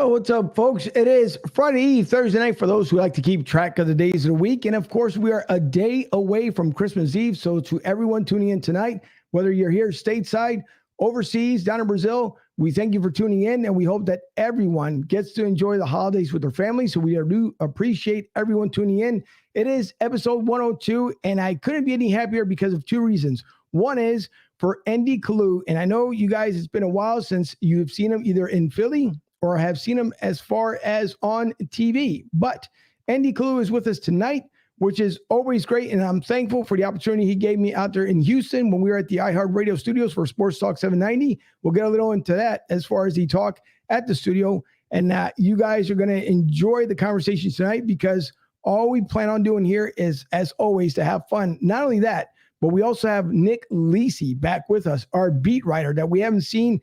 Yo, what's up, folks? It is Friday Eve, Thursday night for those who like to keep track of the days of the week. And of course, we are a day away from Christmas Eve. So to everyone tuning in tonight, whether you're here stateside, overseas, down in Brazil, we thank you for tuning in. And we hope that everyone gets to enjoy the holidays with their family. So we do appreciate everyone tuning in. It is episode 102, and I couldn't be any happier because of two reasons. One is for ND Kalu. And I know you guys, it's been a while since you've seen him either in Philly or have seen him as far as on TV. But Andy Kalu is with us tonight, which is always great. And I'm thankful for the opportunity he gave me out there in Houston when we were at the iHeart Radio studios for Sports Talk 790. We'll get a little into that as far as the talk at the studio. And you guys are going to enjoy the conversation tonight because all we plan on doing here is, as always, to have fun. Not only that, but we also have Nic Lisi back with us, our beat writer that we haven't seen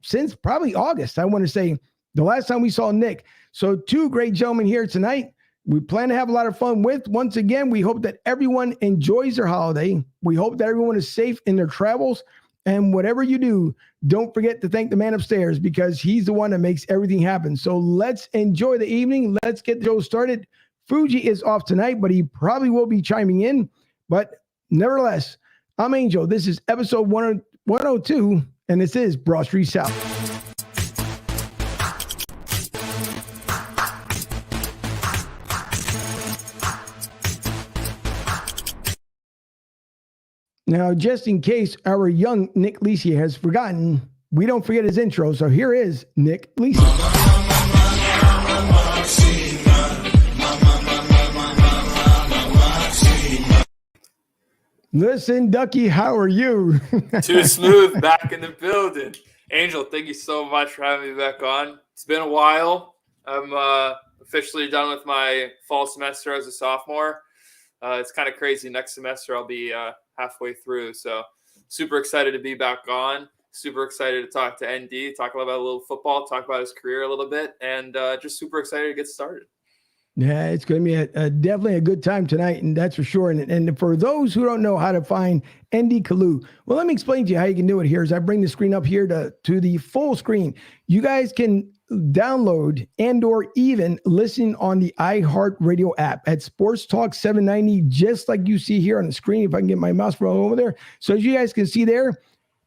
since probably August. I want to say the last time we saw Nick. So two great gentlemen here tonight. We plan to have a lot of fun with. Once again, we hope that everyone enjoys their holiday. We hope that everyone is safe in their travels. And whatever you do, don't forget to thank the man upstairs because he's the one that makes everything happen. So let's enjoy the evening. Let's get the show started. Fuji is off tonight, but he probably will be chiming in. But nevertheless, I'm Angel. This is episode 102. And this is Broad Street South. Now, just in case our young Nic Lisi has forgotten, we don't forget his intro. So here is Nic Lisi. Listen, Ducky, how are you? Too smooth, back in the building. Angel, thank you so much for having me back on. It's been a while. I'm officially done with my fall semester as a sophomore. It's kind of crazy. Next semester, I'll be halfway through. So super excited to be back on. Super excited to talk to ND, talk about a little football, talk about his career a little bit, and just super excited to get started. Yeah, it's going to be definitely a good time tonight, and that's for sure. And for those who don't know how to find ND Kalu, well, let me explain to you how you can do it here as I bring the screen up here to the full screen. You guys can download and or even listen on the iHeart Radio app at Sports Talk 790, just like you see here on the screen, if I can get my mouse rolling over there. So as you guys can see there,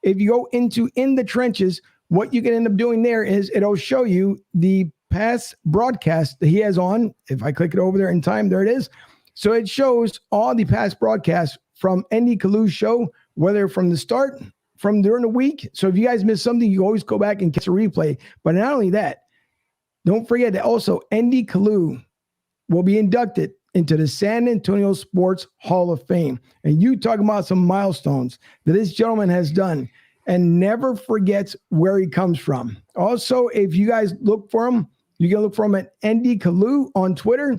if you go into In the Trenches, what you can end up doing there is it'll show you the past broadcast that he has on. If I click it over there in time, there it is. So it shows all the past broadcasts from ND Kalu's show, whether from the start, from during the week. So if you guys miss something, you always go back and catch a replay. But not only that, don't forget that also ND Kalu will be inducted into the San Antonio Sports Hall of Fame. And you talking about some milestones that this gentleman has done and never forgets where he comes from. Also, if you guys look for him, you can look for him at ND Kalu on Twitter.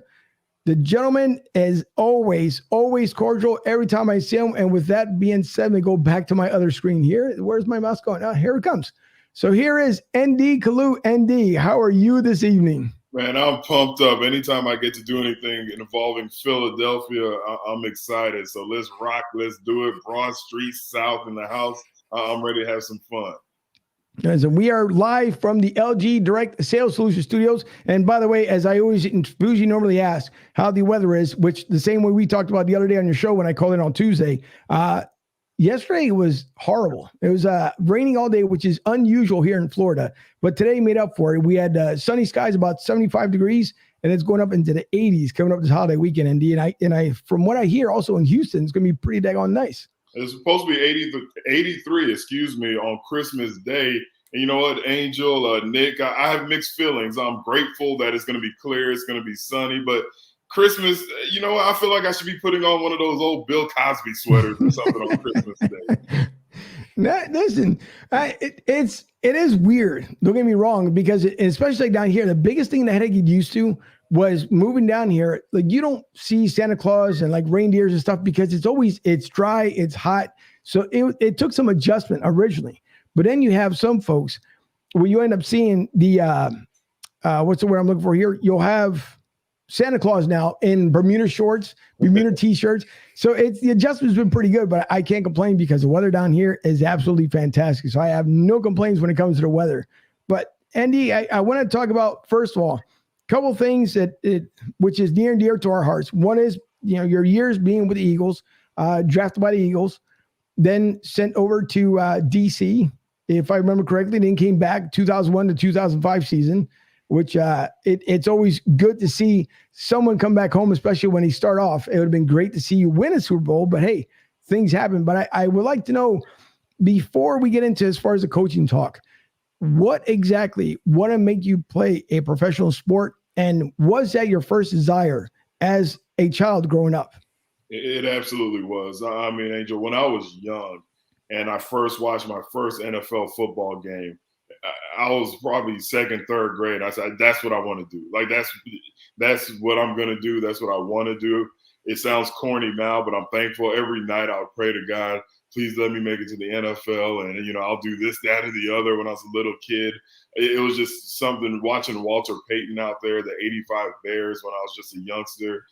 The gentleman is always cordial every time I see him. And with that being said, let me go back to my other screen here. Where's my mouse going? Oh, here it comes. So here is ND Kalu. ND, how are you this evening? Man, I'm pumped up. Anytime I get to do anything involving Philadelphia, I'm excited. So let's rock. Let's do it. Broad Street South in the house. I'm ready to have some fun. Guys, we are live from the LG Direct Sales Solution Studios. And by the way, as I always usually normally ask how the weather is, which the same way we talked about the other day on your show when I called in on Tuesday. Yesterday was horrible. It was raining all day, which is unusual here in Florida. But today made up for it. We had sunny skies, about 75 degrees, and it's going up into the 80s coming up this holiday weekend. And I from what I hear, also in Houston, it's going to be pretty daggone nice. It's supposed to be 83, on Christmas Day. And you know what, Angel, Nick, I have mixed feelings. I'm grateful that it's going to be clear, it's going to be sunny. But Christmas, you know, I feel like I should be putting on one of those old Bill Cosby sweaters or something on Christmas Day. Now, listen, it is weird. Don't get me wrong, because especially like down here, the biggest thing that I had to get used to was moving down here. Like, you don't see Santa Claus and like reindeers and stuff because it's dry, it's hot. So it took some adjustment originally. But then you have some folks where you end up seeing the what's the word I'm looking for here? You'll have Santa Claus now in Bermuda shorts, Bermuda t-shirts. So the adjustment's been pretty good, but I can't complain because the weather down here is absolutely fantastic. So I have no complaints when it comes to the weather. But Andy, I want to talk about, first of all, a couple of things which is near and dear to our hearts. One is, your years being with the Eagles, drafted by the Eagles, then sent over to DC, if I remember correctly, then came back 2001 to 2005 season, which it's always good to see someone come back home, especially when he start off. It would have been great to see you win a Super Bowl, but hey, things happen. But I would like to know, before we get into as far as the coaching talk, what exactly want to make you play a professional sport? And was that your first desire as a child growing up? It absolutely was. I mean, Angel, when I was young and I first watched my first NFL football game, I was probably second, third grade. I said, that's what I want to do. Like, that's what I'm going to do. That's what I want to do. It sounds corny now, but I'm thankful. Every night I would pray to God, please let me make it to the NFL. And, I'll do this, that, and the other when I was a little kid. It was just something, watching Walter Payton out there, the 85 Bears, when I was just a youngster.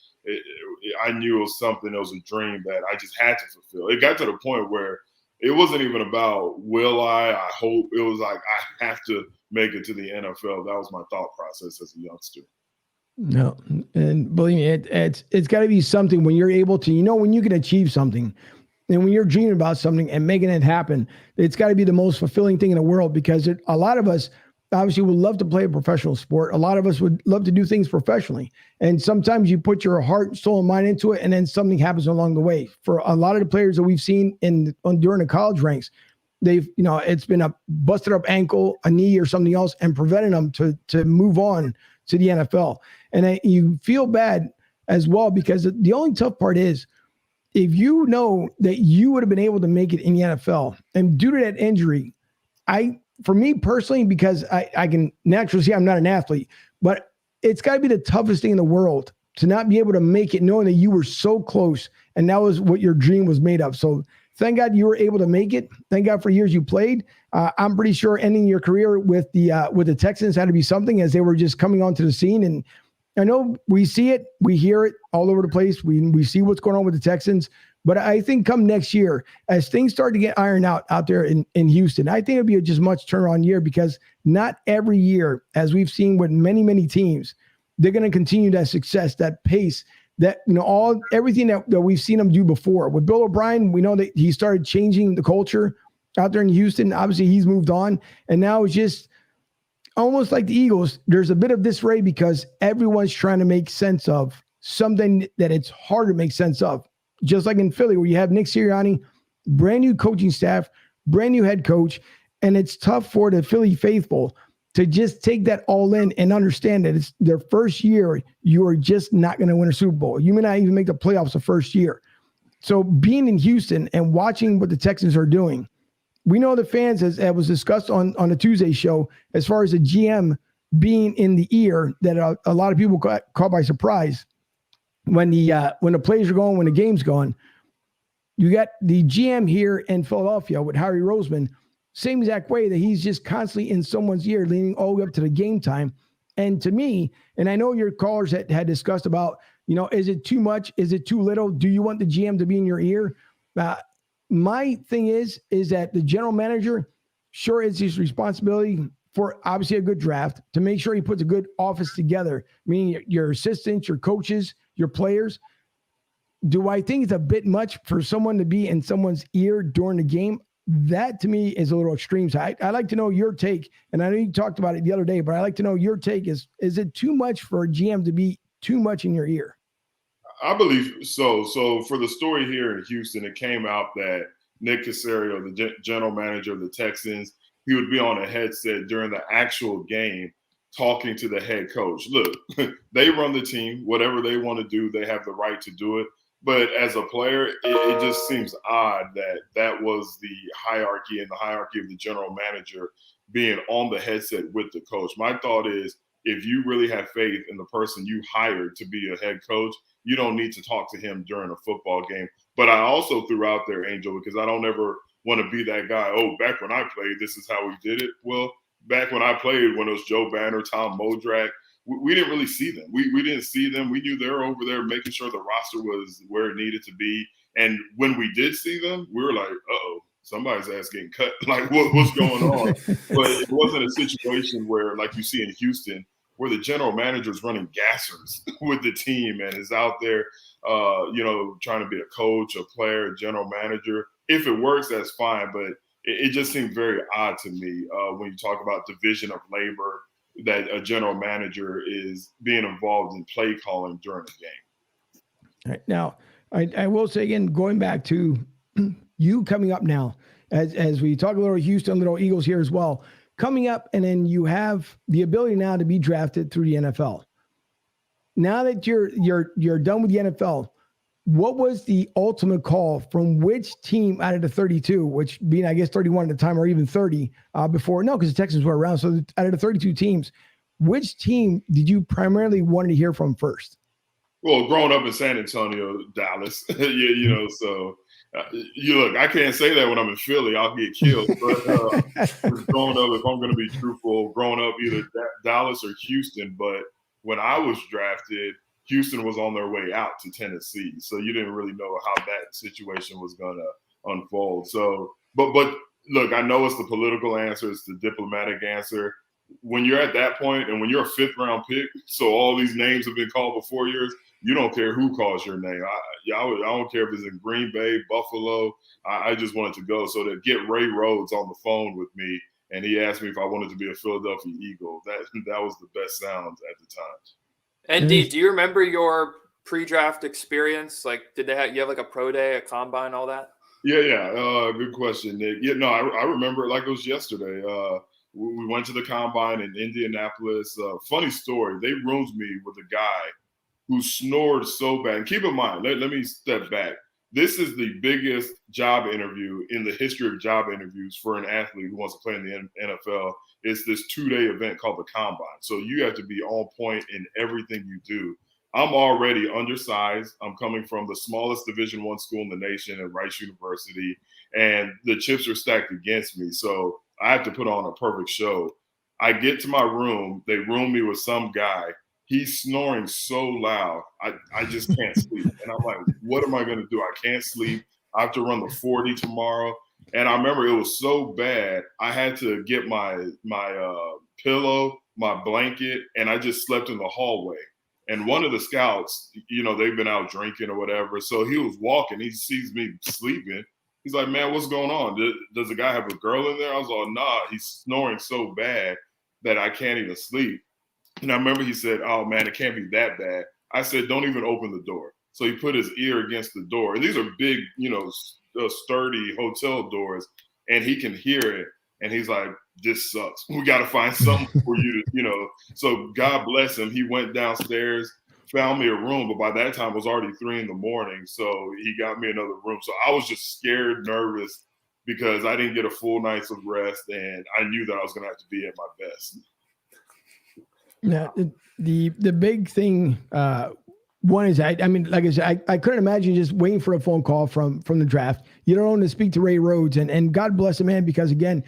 I knew it was something, it was a dream that I just had to fulfill. It got to the point where it wasn't even about will I hope. It was like, I have to make it to the NFL. That was my thought process as a youngster. No, and believe me, it's got to be something when you're able to, when you can achieve something, and when you're dreaming about something and making it happen, it's got to be the most fulfilling thing in the world, because a lot of us obviously would love to play a professional sport. A lot of us would love to do things professionally. And sometimes you put your heart, soul, and mind into it, and then something happens along the way. For a lot of the players that we've seen during the college ranks, they've, it's been a busted up ankle, a knee, or something else, and preventing them to move on to the NFL. And you feel bad as well, because the only tough part is, if you know that you would have been able to make it in the NFL, and due to that injury, for me personally, because I can naturally see I'm not an athlete, but it's got to be the toughest thing in the world to not be able to make it, knowing that you were so close and that was what your dream was made of. So thank God you were able to make it. Thank God for years you played. I'm pretty sure ending your career with the Texans had to be something, as they were just coming onto the scene. And I know we see it, we hear it all over the place. We see what's going on with the Texans. But I think come next year, as things start to get ironed out there in Houston, I think it'll be a just much turnaround year, because not every year, as we've seen with many, many teams, they're going to continue that success, that pace, that, everything that we've seen them do before. With Bill O'Brien, we know that he started changing the culture out there in Houston. Obviously, he's moved on. And now it's just almost like the Eagles. There's a bit of disarray because everyone's trying to make sense of something that it's hard to make sense of. Just like in Philly, where you have Nick Sirianni, brand new coaching staff, brand new head coach, and it's tough for the Philly faithful to just take that all in and understand that it's their first year. You are just not going to win a Super Bowl. You may not even make the playoffs the first year. So being in Houston and watching what the Texans are doing, we know the fans, as was discussed on the Tuesday show, as far as the GM being in the ear, that a lot of people got caught by surprise. When the plays are going, when the game's going, you got the GM here in Philadelphia with Harry Roseman, same exact way, that he's just constantly in someone's ear, leading all the way up to the game time. And to me, and I know your callers had discussed about, is it too much? Is it too little? Do you want the GM to be in your ear? My thing is that the general manager, sure, it's his responsibility for obviously a good draft, to make sure he puts a good office together, meaning your assistants, your coaches, your players. Do I think it's a bit much for someone to be in someone's ear during the game? That to me is a little extreme. So I'd like to know your take. And I know you talked about it the other day, but I'd like to know your take. Is it too much for a GM to be too much in your ear? I believe so. So for the story here in Houston, it came out that Nick Caserio, the general manager of the Texans, he would be on a headset during the actual game talking to the head coach. Look, they run the team. Whatever they want to do, they have the right to do it. But as a player, it just seems odd that was the hierarchy, and the hierarchy of the general manager being on the headset with the coach. My thought is, if you really have faith in the person you hired to be a head coach, you don't need to talk to him during a football game. But I also threw out there, Angel, because I don't ever want to be that guy, back when I played, this is how we did it. Well, back when I played, when it was Joe Banner, Tom Modrak, we didn't really see them. We didn't see them. We knew they were over there making sure the roster was where it needed to be. And when we did see them, we were like, uh-oh, somebody's ass getting cut. Like, what's going on? But it wasn't a situation where, like you see in Houston, where the general manager is running gassers with the team and is out there, trying to be a coach, a player, a general manager. If it works, that's fine. But it just seemed very odd to me when you talk about division of labor, that a general manager is being involved in play calling during a game. All right. Now, I will say again, going back to you coming up now, as we talk a little Houston, little Eagles here as well, coming up, and then you have the ability now to be drafted through the NFL. Now that you're done with the NFL, what was the ultimate call from which team out of the 32, which being, I guess, 31 at the time, or even 30 before? No, because the Texans were around. So out of the 32 teams, which team did you primarily want to hear from first? Well, growing up in San Antonio, Dallas, so look, I can't say that when I'm in Philly, I'll get killed. But growing up, if I'm going to be truthful, growing up either Dallas or Houston. But when I was drafted, Houston was on their way out to Tennessee, so you didn't really know how that situation was going to unfold. So, but look, I know it's the political answer, it's the diplomatic answer. When you're at that point, and when you're a 5th round pick, so all these names have been called before yours, you don't care who calls your name. I don't care if it's in Green Bay, Buffalo. I just wanted to go. So to get Ray Rhodes on the phone with me, and he asked me if I wanted to be a Philadelphia Eagle, that was the best sound at the time. ND, do you remember your pre-draft experience? Like, you have like a pro day, a combine, all that? Yeah. Good question, Nick. Yeah, no, I remember it like it was yesterday. We went to the combine in Indianapolis. Funny story. They roomed me with a guy who snored so bad. And keep in mind, let me step back. This is the biggest job interview in the history of job interviews for an athlete who wants to play in the NFL. It's this 2-day event called the Combine. So you have to be on point in everything you do. I'm already undersized. I'm coming from the smallest Division I school in the nation at Rice University, and the chips are stacked against me. So I have to put on a perfect show. I get to my room. They room me with some guy. He's snoring so loud, I just can't sleep. And I'm like, what am I going to do? I can't sleep. I have to run the 40 tomorrow. And I remember it was so bad, I had to get my pillow, my blanket, and I just slept in the hallway. And one of the scouts, they've been out drinking or whatever. So he was walking. He sees me sleeping. He's like, man, what's going on? Does the guy have a girl in there? I was like, nah, he's snoring so bad that I can't even sleep. And I remember he said, oh, man, it can't be that bad. I said, don't even open the door. So he put his ear against the door. And these are big, sturdy hotel doors. And he can hear it. And he's like, this sucks. We got to find something for you to, So God bless him. He went downstairs, found me a room. But by that time, it was already 3 a.m. So he got me another room. So I was just scared, nervous, because I didn't get a full night's of rest. And I knew that I was going to have to be at my best. Now, the big thing, one is, I mean, like I said, I couldn't imagine just waiting for a phone call from the draft. You don't want to speak to Ray Rhodes, and God bless him, man, because again,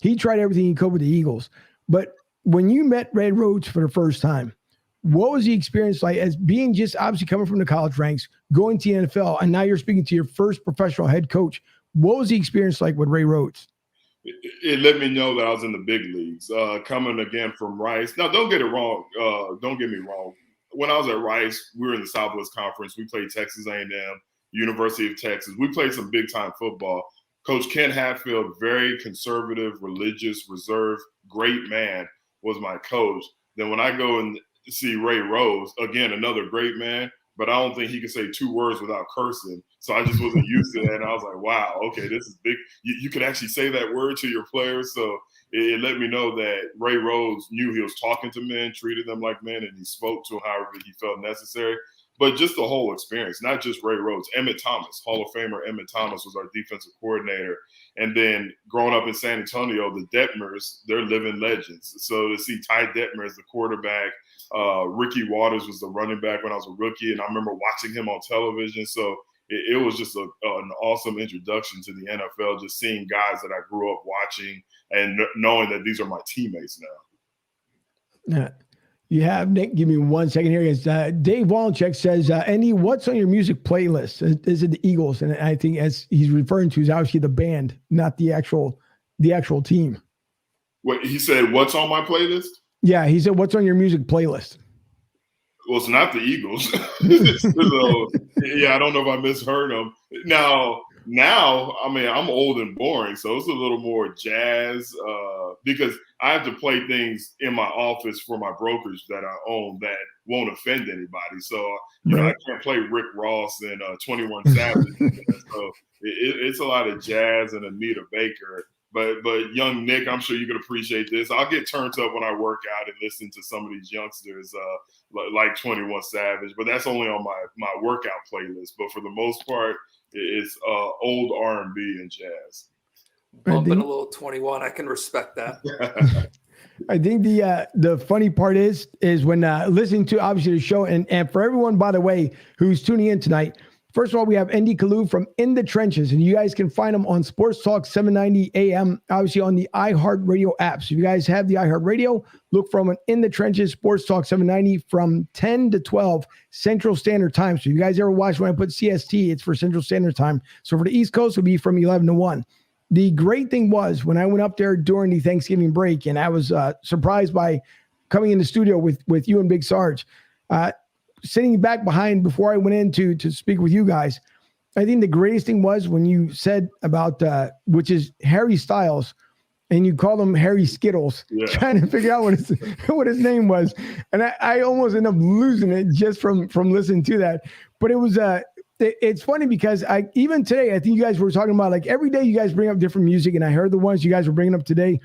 he tried everything he could with the Eagles. But when you met Ray Rhodes for the first time, what was the experience like as being just obviously coming from the college ranks, going to the NFL, and now you're speaking to your first professional head coach? What was the experience like with Ray Rhodes? It let me know that I was in the big leagues, coming again from Rice. Now, don't get it wrong. Don't get me wrong. When I was at Rice, we were in the Southwest Conference. We played Texas A&M, University of Texas. We played some big-time football. Coach Ken Hatfield, very conservative, religious, reserved, great man, was my coach. Then when I go and see Ray Rhodes, again, another great man, but I don't think he could say 2 words without cursing. So I just wasn't used to that. And I was like, wow, okay, this is big. You could actually say that word to your players. So it let me know that Ray Rhodes knew he was talking to men, treated them like men, and he spoke to them however he felt necessary. But just the whole experience, not just Ray Rhodes. Emmett Thomas, Hall of Famer Emmett Thomas was our defensive coordinator. And then growing up in San Antonio, the Detmers, they're living legends. So to see Ty Detmer as the quarterback, Ricky Waters was the running back when I was a rookie, and I remember watching him on television. So it was just an awesome introduction to the NFL, just seeing guys that I grew up watching and knowing that these are my teammates now. Yeah. You have, Nick, give me 1 second here. Dave Wallencheck says, Andy, what's on your music playlist? Is it the Eagles? And I think as he's referring to is obviously the band, not the actual team. What he said, what's on my playlist? Yeah, he said, what's on your music playlist? Well, it's not the Eagles. So, yeah, I don't know if I misheard him. Now, I mean, I'm old and boring, so it's a little more jazz because I have to play things in my office for my brokerage that I own that won't offend anybody. So, you know, I can't play Rick Ross and 21 Savage. So it's a lot of jazz and Anita Baker. But young Nick, I'm sure you can appreciate this. I'll get turned up when I work out and listen to some of these youngsters like 21 Savage, but that's only on my workout playlist. But for the most part, it's old R&B and jazz. Bumping a little 21, I can respect that. I think the funny part is when listening to obviously the show, and for everyone, by the way, who's tuning in tonight. First of all, we have ND Kalu from In the Trenches, and you guys can find him on Sports Talk 790 AM, obviously on the iHeartRadio app. So if you guys have the iHeartRadio, look for him on In the Trenches, Sports Talk 790 from 10 to 12 Central Standard Time. So if you guys ever watch when I put CST, it's for Central Standard Time. So for the East Coast, it would be from 11 to 1. The great thing was when I went up there during the Thanksgiving break, and I was surprised by coming in the studio with you and Big Sarge, sitting back behind before I went in to speak with you guys. I think the greatest thing was when you said about, which is Harry Styles, and you called him Harry Skittles, trying to figure out what his name was. And I almost ended up losing it just from listening to that. But it was, it's funny because even today, I think you guys were talking about, like, every day you guys bring up different music, and I heard the ones you guys were bringing up today.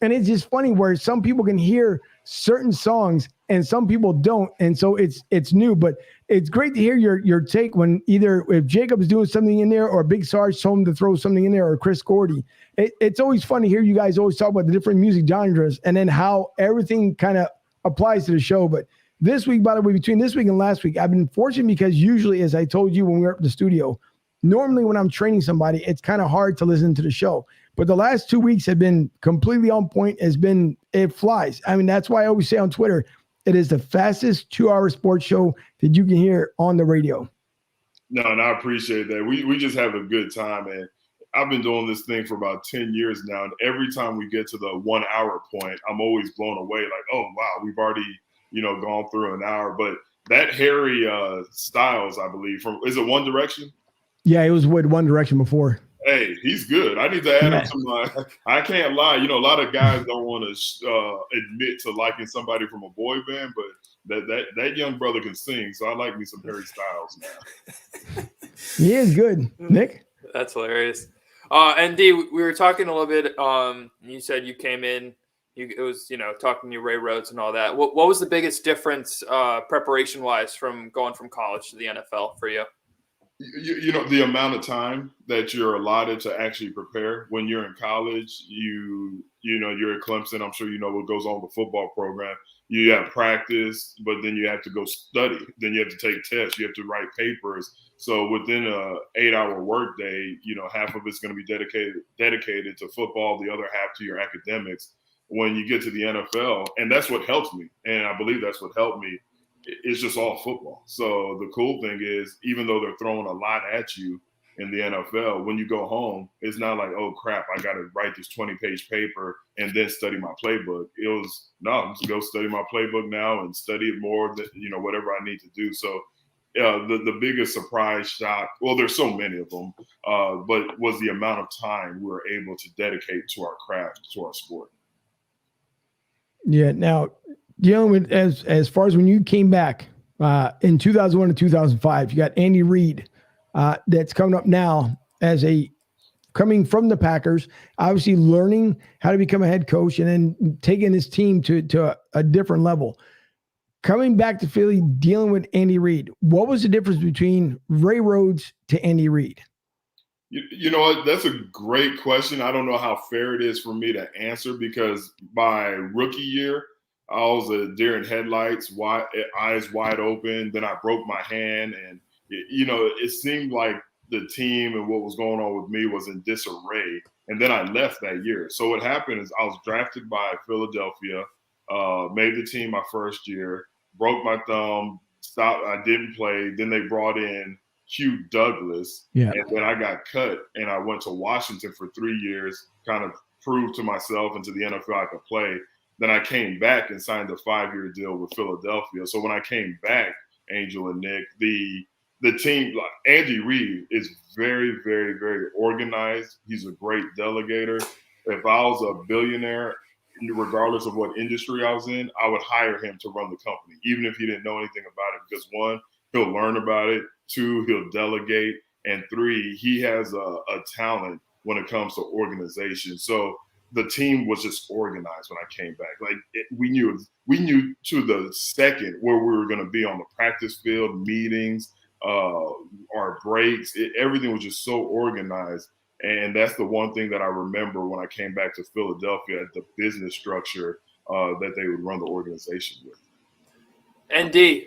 And it's just funny where some people can hear certain songs and some people don't. And so it's new, but it's great to hear your take when either if Jacob's doing something in there or Big Sarge told him to throw something in there or Chris Gordy. It's always fun to hear you guys always talk about the different music genres and then how everything kind of applies to the show. But this week, by the way, between this week and last week, I've been fortunate because usually, as I told you when we were up in the studio, normally when I'm training somebody, it's kind of hard to listen to the show. But the last 2 weeks have been completely on point. It flies. I mean, that's why I always say on Twitter, it is the fastest 2-hour sports show that you can hear on the radio. No, and I appreciate that. We just have a good time. And I've been doing this thing for about 10 years now. And every time we get to the 1 hour point, I'm always blown away. Like, oh, wow, we've already, gone through an hour. But that Harry Styles, I believe, is it One Direction? Yeah, it was with One Direction before. Hey, he's good. I need to add him to my – I can't lie. A lot of guys don't want to admit to liking somebody from a boy band, but that young brother can sing, so I like me some Harry Styles now. He is good. Nick? That's hilarious. ND, we were talking a little bit. You said you came in. It was, talking to Ray Rhodes and all that. What was the biggest difference preparation-wise from going from college to the NFL for you? The amount of time that you're allotted to actually prepare when you're in college, you're at Clemson. I'm sure you know what goes on with the football program. You have practice, but then you have to go study. Then you have to take tests. You have to write papers. So within a 8-hour workday, half of it's going to be dedicated to football, the other half to your academics. When you get to the NFL, and that's what helps me, and I believe that's what helped me, it's just all football. So the cool thing is, even though they're throwing a lot at you in the NFL, when you go home, it's not like, oh, crap, I got to write this 20-page paper and then study my playbook. It was, no, just go study my playbook now and study it more, whatever I need to do. So the biggest surprise shock, well, there's so many of them, but was the amount of time we were able to dedicate to our craft, to our sport. Yeah. Now, dealing with as far as when you came back in 2001 to 2005, you got Andy Reid that's coming up now coming from the Packers, obviously learning how to become a head coach and then taking his team to a different level. Coming back to Philly, dealing with Andy Reid, what was the difference between Ray Rhodes to Andy Reid? You know what? That's a great question. I don't know how fair it is for me to answer because my rookie year, I was a deer in headlights, eyes wide open. Then I broke my hand, and it seemed like the team and what was going on with me was in disarray. And then I left that year. So what happened is I was drafted by Philadelphia. made the team my first year, broke my thumb, stopped. I didn't play. Then they brought in Hugh Douglas, and then I got cut, and I went to Washington for 3 years, kind of proved to myself and to the NFL I could play. Then I came back and signed a 5-year deal with Philadelphia. So when I came back, Angel and Nick, the team, like Andy Reid, is very, very, very organized. He's a great delegator. If I was a billionaire, regardless of what industry I was in, I would hire him to run the company, even if he didn't know anything about it. Because 1, he'll learn about it. 2, he'll delegate. And 3, he has a talent when it comes to organization. So the team was just organized when I came back. Like we knew to the second where we were going to be on the practice field, meetings, our breaks. Everything was just so organized. And that's the one thing that I remember when I came back to Philadelphia, the business structure that they would run the organization with. ND,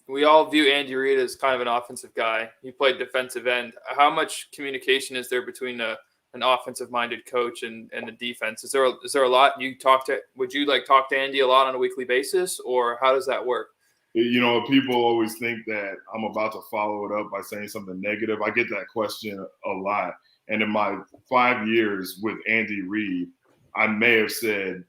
we all view Andy Reid as kind of an offensive guy. He played defensive end. How much communication is there between an offensive-minded coach and the defense? Is there a lot would you talk to Andy a lot on a weekly basis, or how does that work? People always think that I'm about to follow it up by saying something negative. I get that question a lot. And in my 5 years with Andy Reid, I may have said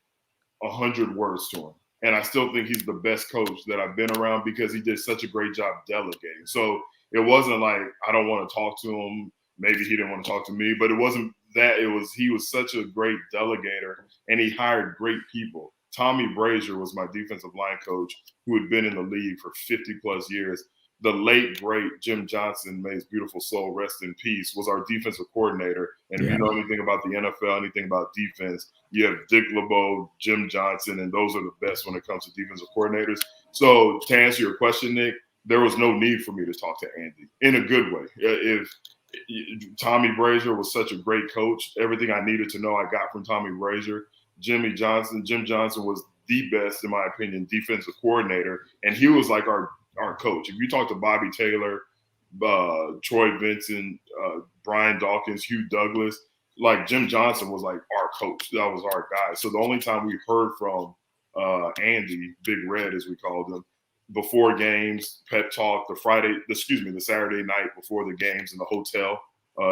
100 words to him. And I still think he's the best coach that I've been around because he did such a great job delegating. So it wasn't like I don't want to talk to him. Maybe he didn't want to talk to me, but it wasn't that. He was such a great delegator, and he hired great people. Tommy Brazier was my defensive line coach who had been in the league for 50-plus years. The late, great Jim Johnson, may his beautiful soul rest in peace, was our defensive coordinator. And if you know anything about the NFL, anything about defense, you have Dick LeBeau, Jim Johnson, and those are the best when it comes to defensive coordinators. So to answer your question, Nick, there was no need for me to talk to Andy in a good way. If Tommy Brazier was such a great coach, everything I needed to know I got from Tommy Brazier. Jim Johnson was the best, in my opinion, defensive coordinator, and he was like our coach. If you talk to Bobby Taylor, Troy Vincent, Brian Dawkins, Hugh Douglas, like Jim Johnson was like our coach. That was our guy. So the only time we heard from Andy, Big Red as we called him, before games, pep talk, the Saturday night before the games in the hotel,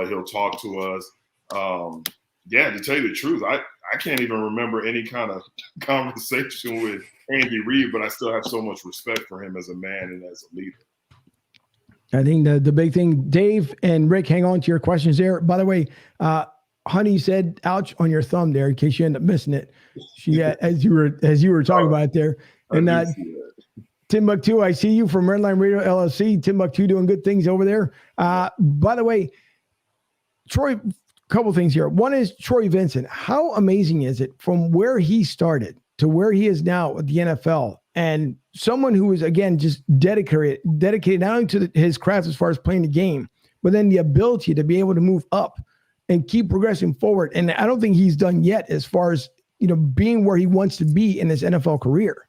he'll talk to us. To tell you the truth, I can't even remember any kind of conversation with Andy Reid, but I still have so much respect for him as a man and as a leader. I think the big thing, Dave and Rick, hang on to your questions there. By the way, Honey said, "Ouch" on your thumb there, in case you end up missing it. She as you were talking about it there, and Timbuktu, I see you from Redline Radio LLC. Timbuktu doing good things over there. By the way, Troy. Couple things here. One is Troy Vincent. How amazing is it from where he started to where he is now at the NFL, and someone who is, again, just dedicated not only to his craft as far as playing the game, but then the ability to be able to move up and keep progressing forward. And I don't think he's done yet as far as, being where he wants to be in his NFL career.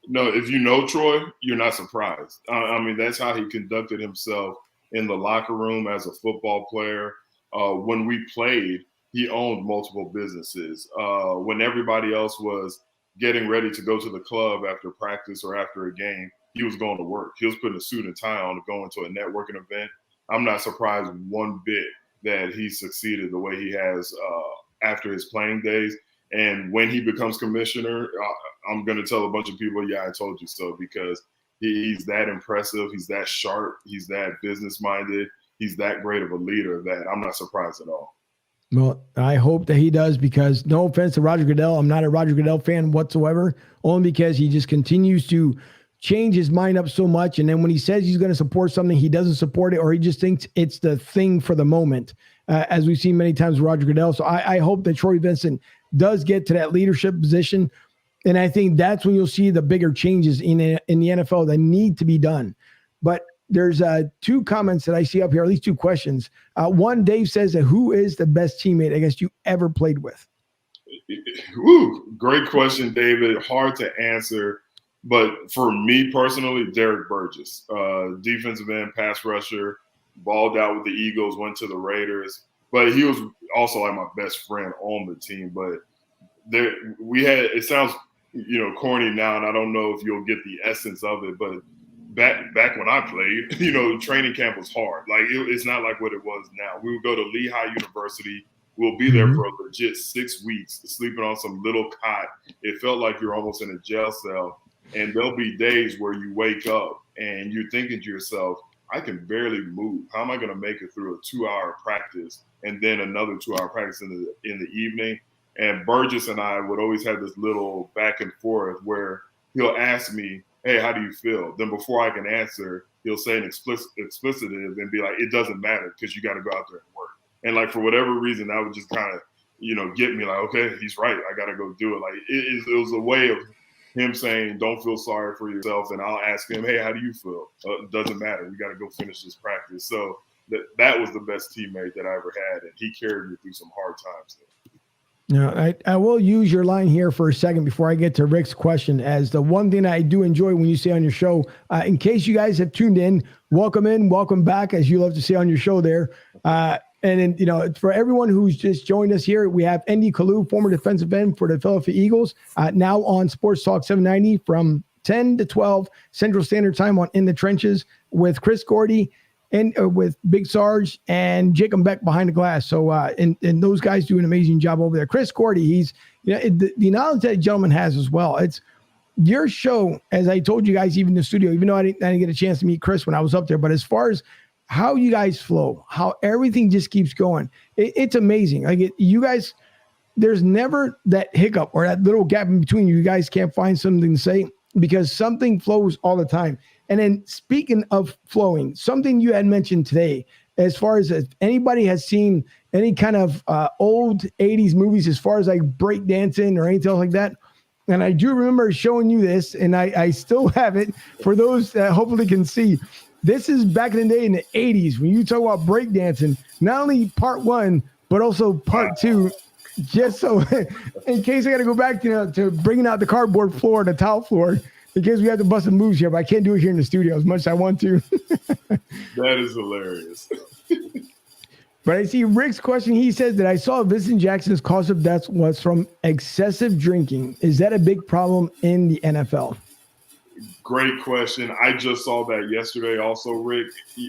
No, if you know Troy, you're not surprised. I mean, that's how he conducted himself in the locker room as a football player. When we played, he owned multiple businesses. When everybody else was getting ready to go to the club after practice or after a game, he was going to work. He was putting a suit and tie on to go into a networking event. I'm not surprised one bit that he succeeded the way he has after his playing days. And when he becomes commissioner, I'm going to tell a bunch of people, yeah, I told you so, because he's that impressive. He's that sharp. He's that business-minded. He's that great of a leader that I'm not surprised at all. Well, I hope that he does, because no offense to Roger Goodell, I'm not a Roger Goodell fan whatsoever, only because he just continues to change his mind up so much. And then when he says he's going to support something, he doesn't support it, or he just thinks it's the thing for the moment, as we've seen many times with Roger Goodell. So I hope that Troy Vincent does get to that leadership position. And I think that's when you'll see the bigger changes in the NFL that need to be done. But there's two comments that I see up here, at least two questions. One, Dave says that who is the best teammate I guess you ever played with? Ooh, great question, David. Hard to answer. But for me personally, Derek Burgess, defensive end, pass rusher, balled out with the Eagles, went to the Raiders. But he was also like my best friend on the team. But it sounds corny now, and I don't know if you'll get the essence of it, but back when I played, training camp was hard. Like it's not like what it was now. We would go to Lehigh University. We'll be there for a legit 6 weeks, sleeping on some little cot. It felt like you're almost in a jail cell. And there'll be days where you wake up and you're thinking to yourself, I can barely move. How am I going to make it through a 2-hour practice and then another 2-hour practice in the evening? And Burgess and I would always have this little back and forth where he'll ask me, hey, how do you feel? Then before I can answer, he'll say an explicitive and be like, it doesn't matter because you got to go out there and work. And like, for whatever reason, that would just kind of, get me like, okay, he's right. I got to go do it. Like it was a way of him saying, don't feel sorry for yourself. And I'll ask him, hey, how do you feel? It doesn't matter. We got to go finish this practice. So that was the best teammate that I ever had. And he carried me through some hard times there. I will use your line here for a second before I get to Rick's question, as the one thing I do enjoy when you say on your show, in case you guys have tuned in, welcome back, as you love to say on your show there. And then, for everyone who's just joined us here, we have ND Kalu, former defensive end for the Philadelphia Eagles, now on Sports Talk 790 from 10 to 12 Central Standard Time on In the Trenches with Chris Gordy and with Big Sarge and Jacob Beck behind the glass. So, and those guys do an amazing job over there. Chris Gordy, he's, the knowledge that gentleman has as well. It's your show, as I told you guys, even in the studio, even though I didn't get a chance to meet Chris when I was up there, but as far as how you guys flow, how everything just keeps going, it's amazing. Like you guys, there's never that hiccup or that little gap in between. You guys can't find something to say because something flows all the time. And then speaking of flowing, something you had mentioned today, as far as if anybody has seen any kind of old 80s movies, as far as like breakdancing or anything else like that. And I do remember showing you this, and I still have it for those that hopefully can see. This is back in the day in the 80s when you talk about breakdancing, not only part 1, but also part 2, just so in case I got to go back to bringing out the cardboard floor, the tile floor, in case we have to bust some moves here, but I can't do it here in the studio as much as I want to. That is hilarious. But I see Rick's question. He says that I saw Vincent Jackson's cause of death was from excessive drinking. Is that a big problem in the NFL? Great question. I just saw that yesterday also, Rick.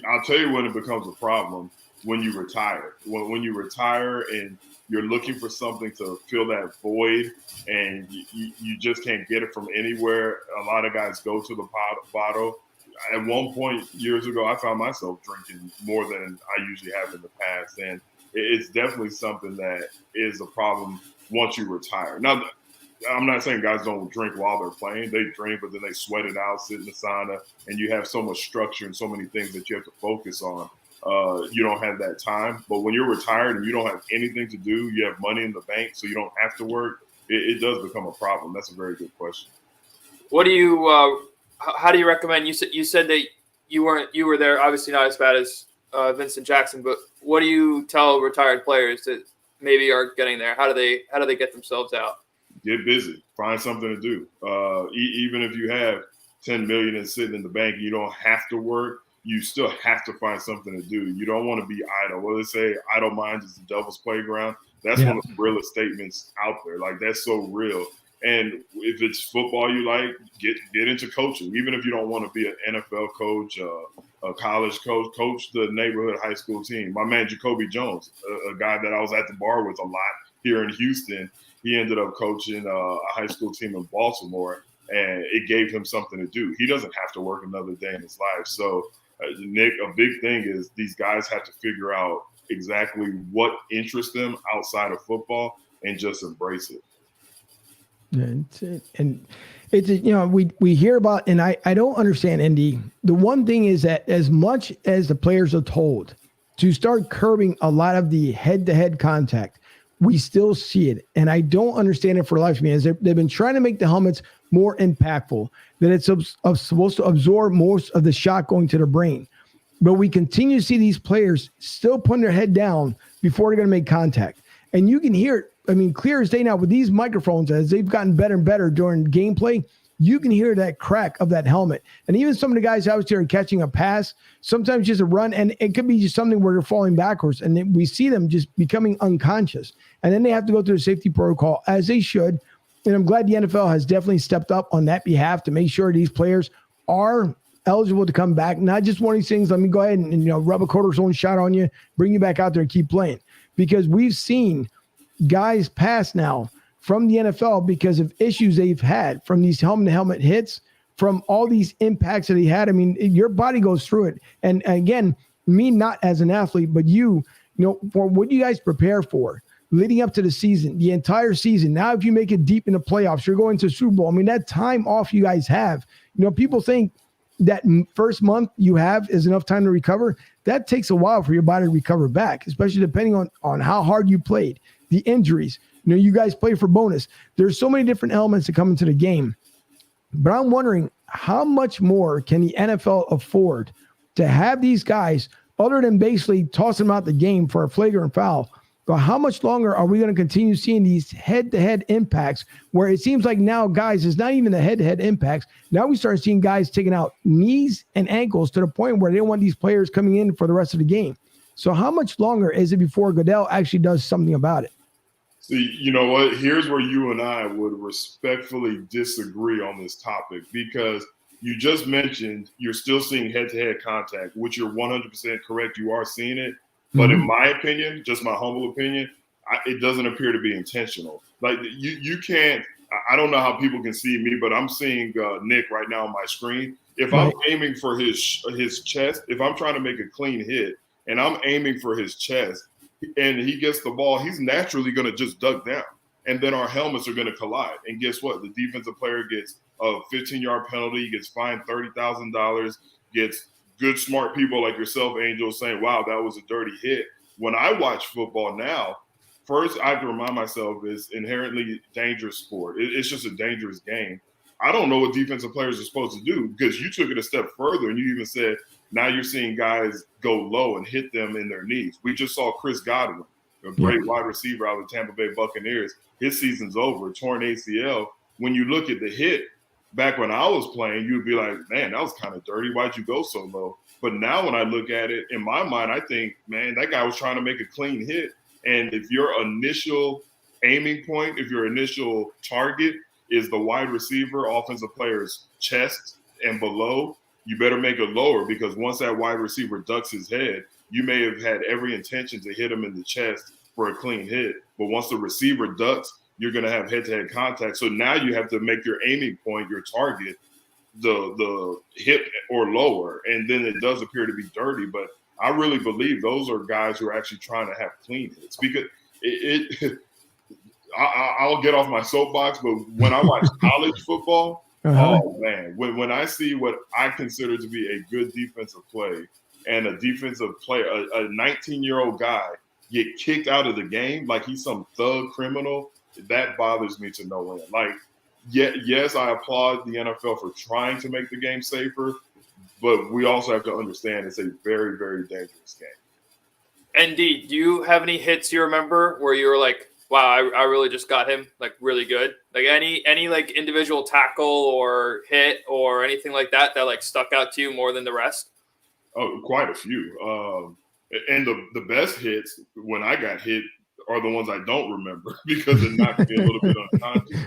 I'll tell you when it becomes a problem: when you retire. When you retire and you're looking for something to fill that void and you just can't get it from anywhere. A lot of guys go to the bottle. At one point years ago, I found myself drinking more than I usually have in the past. And it's definitely something that is a problem once you retire. Now, I'm not saying guys don't drink while they're playing. They drink, but then they sweat it out, sit in the sauna, and you have so much structure and so many things that you have to focus on. You don't have that time. But when you're retired and you don't have anything to do, you have money in the bank, so you don't have to work, it does become a problem. That's a very good question. What do you how do you recommend? You said that you were there, obviously not as bad as Vincent Jackson, but what do you tell retired players that maybe are getting there? How do they get themselves out? Get busy. Find something to do. Even if you have $10 million and sitting in the bank, you don't have to work. You still have to find something to do. You don't want to be idle. Well, they say idle mind is the devil's playground. That's one of the realest statements out there. Like, that's so real. And if it's football you like, get into coaching. Even if you don't want to be an NFL coach, a college coach the neighborhood high school team. My man Jacoby Jones, a guy that I was at the bar with a lot here in Houston, he ended up coaching a high school team in Baltimore, and it gave him something to do. He doesn't have to work another day in his life. So, Nick, a big thing is these guys have to figure out exactly what interests them outside of football and just embrace it. And it's we hear about, and I don't understand, ND. The one thing is that as much as the players are told to start curbing a lot of the head-to-head contact, we still see it. And I don't understand it for the life of me. As they've been trying to make the helmets more impactful, that it's supposed to absorb most of the shot going to the brain. But we continue to see these players still putting their head down before they're going to make contact. And you can hear it, I mean, clear as day now with these microphones, as they've gotten better and better during gameplay, you can hear that crack of that helmet. And even some of the guys out there catching a pass, sometimes just a run, and it could be just something where they're falling backwards, and we see them just becoming unconscious. And then they have to go through the safety protocol, as they should. And I'm glad the NFL has definitely stepped up on that behalf to make sure these players are eligible to come back. Not just one of these things, let me go ahead and rub a cortisone shot on you, bring you back out there and keep playing. Because we've seen guys pass now from the NFL because of issues they've had from these helmet-to-helmet hits, from all these impacts that he had. I mean, your body goes through it. And again, me not as an athlete, but for what you guys prepare for leading up to the season, the entire season. Now, if you make it deep in the playoffs, you're going to Super Bowl. I mean, that time off you guys have, people think that first month you have is enough time to recover. That takes a while for your body to recover back, especially depending on how hard you played, the injuries. You guys play for bonus. There's so many different elements that come into the game. But I'm wondering, how much more can the NFL afford to have these guys, other than basically tossing them out the game for a flagrant foul? But how much longer are we going to continue seeing these head-to-head impacts where it seems like now, guys, it's not even the head-to-head impacts. Now we start seeing guys taking out knees and ankles to the point where they don't want these players coming in for the rest of the game. So how much longer is it before Goodell actually does something about it? See, you know what? Here's where you and I would respectfully disagree on this topic, because you just mentioned you're still seeing head-to-head contact, which you're 100% correct. You are seeing it. But in my opinion, just my humble opinion, it doesn't appear to be intentional. Like you can't – I don't know how people can see me, but I'm seeing Nick right now on my screen. If I'm aiming for his chest, if I'm trying to make a clean hit and I'm aiming for his chest and he gets the ball, he's naturally going to just duck down. And then our helmets are going to collide. And guess what? The defensive player gets a 15-yard penalty, gets fined $30,000, gets – good, smart people like yourself, Angel, saying, wow, that was a dirty hit. When I watch football now, first I have to remind myself it's inherently dangerous sport. It's just a dangerous game. I don't know what defensive players are supposed to do, because you took it a step further and you even said now you're seeing guys go low and hit them in their knees. We just saw Chris Godwin, a great wide receiver out of the Tampa Bay Buccaneers. His season's over, torn ACL. When you look at the hit, back when I was playing, you'd be like, man, that was kind of dirty. Why'd you go so low? But now when I look at it, in my mind, I think, man, that guy was trying to make a clean hit. And if your initial aiming point, if your initial target is the wide receiver, offensive player's chest and below, you better make it lower, because once that wide receiver ducks his head, you may have had every intention to hit him in the chest for a clean hit. But once the receiver ducks, you're going to have head-to-head contact. So now you have to make your aiming point, your target, the hip or lower. And then it does appear to be dirty. But I really believe those are guys who are actually trying to have clean hits. Because I'll get off my soapbox, but when I watch college football, oh, man, when I see what I consider to be a good defensive play and a defensive player, a 19-year-old guy get kicked out of the game like he's some thug criminal, that bothers me to no end. Like, yes, I applaud the NFL for trying to make the game safer, but we also have to understand it's a very, very dangerous game. ND, do you have any hits you remember where you were like, wow, I really just got him, like, really good? Like any like individual tackle or hit or anything like that like stuck out to you more than the rest? Oh, quite a few. And the best hits when I got hit are the ones I don't remember, because it knocked me a little bit unconscious.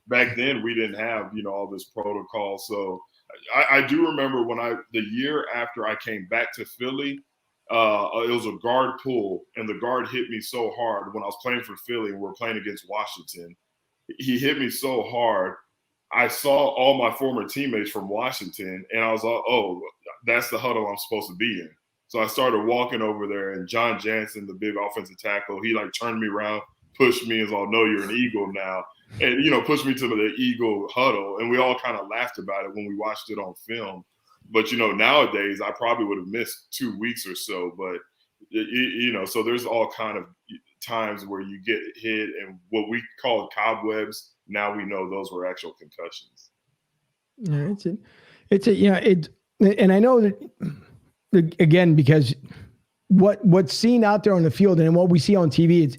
Back then, we didn't have, all this protocol. So I do remember the year after I came back to Philly, it was a guard pull, and the guard hit me so hard when I was playing for Philly and we were playing against Washington. He hit me so hard. I saw all my former teammates from Washington, and I was like, oh, that's the huddle I'm supposed to be in. So I started walking over there, and John Jansen, the big offensive tackle, he like turned me around, pushed me, and was like, no, you're an Eagle now. And, pushed me to the Eagle huddle. And we all kind of laughed about it when we watched it on film. But, nowadays I probably would have missed 2 weeks or so. But, so there's all kind of times where you get hit, and what we call cobwebs, now we know those were actual concussions. Yeah, and I know that, again, because what's seen out there on the field and what we see on TV,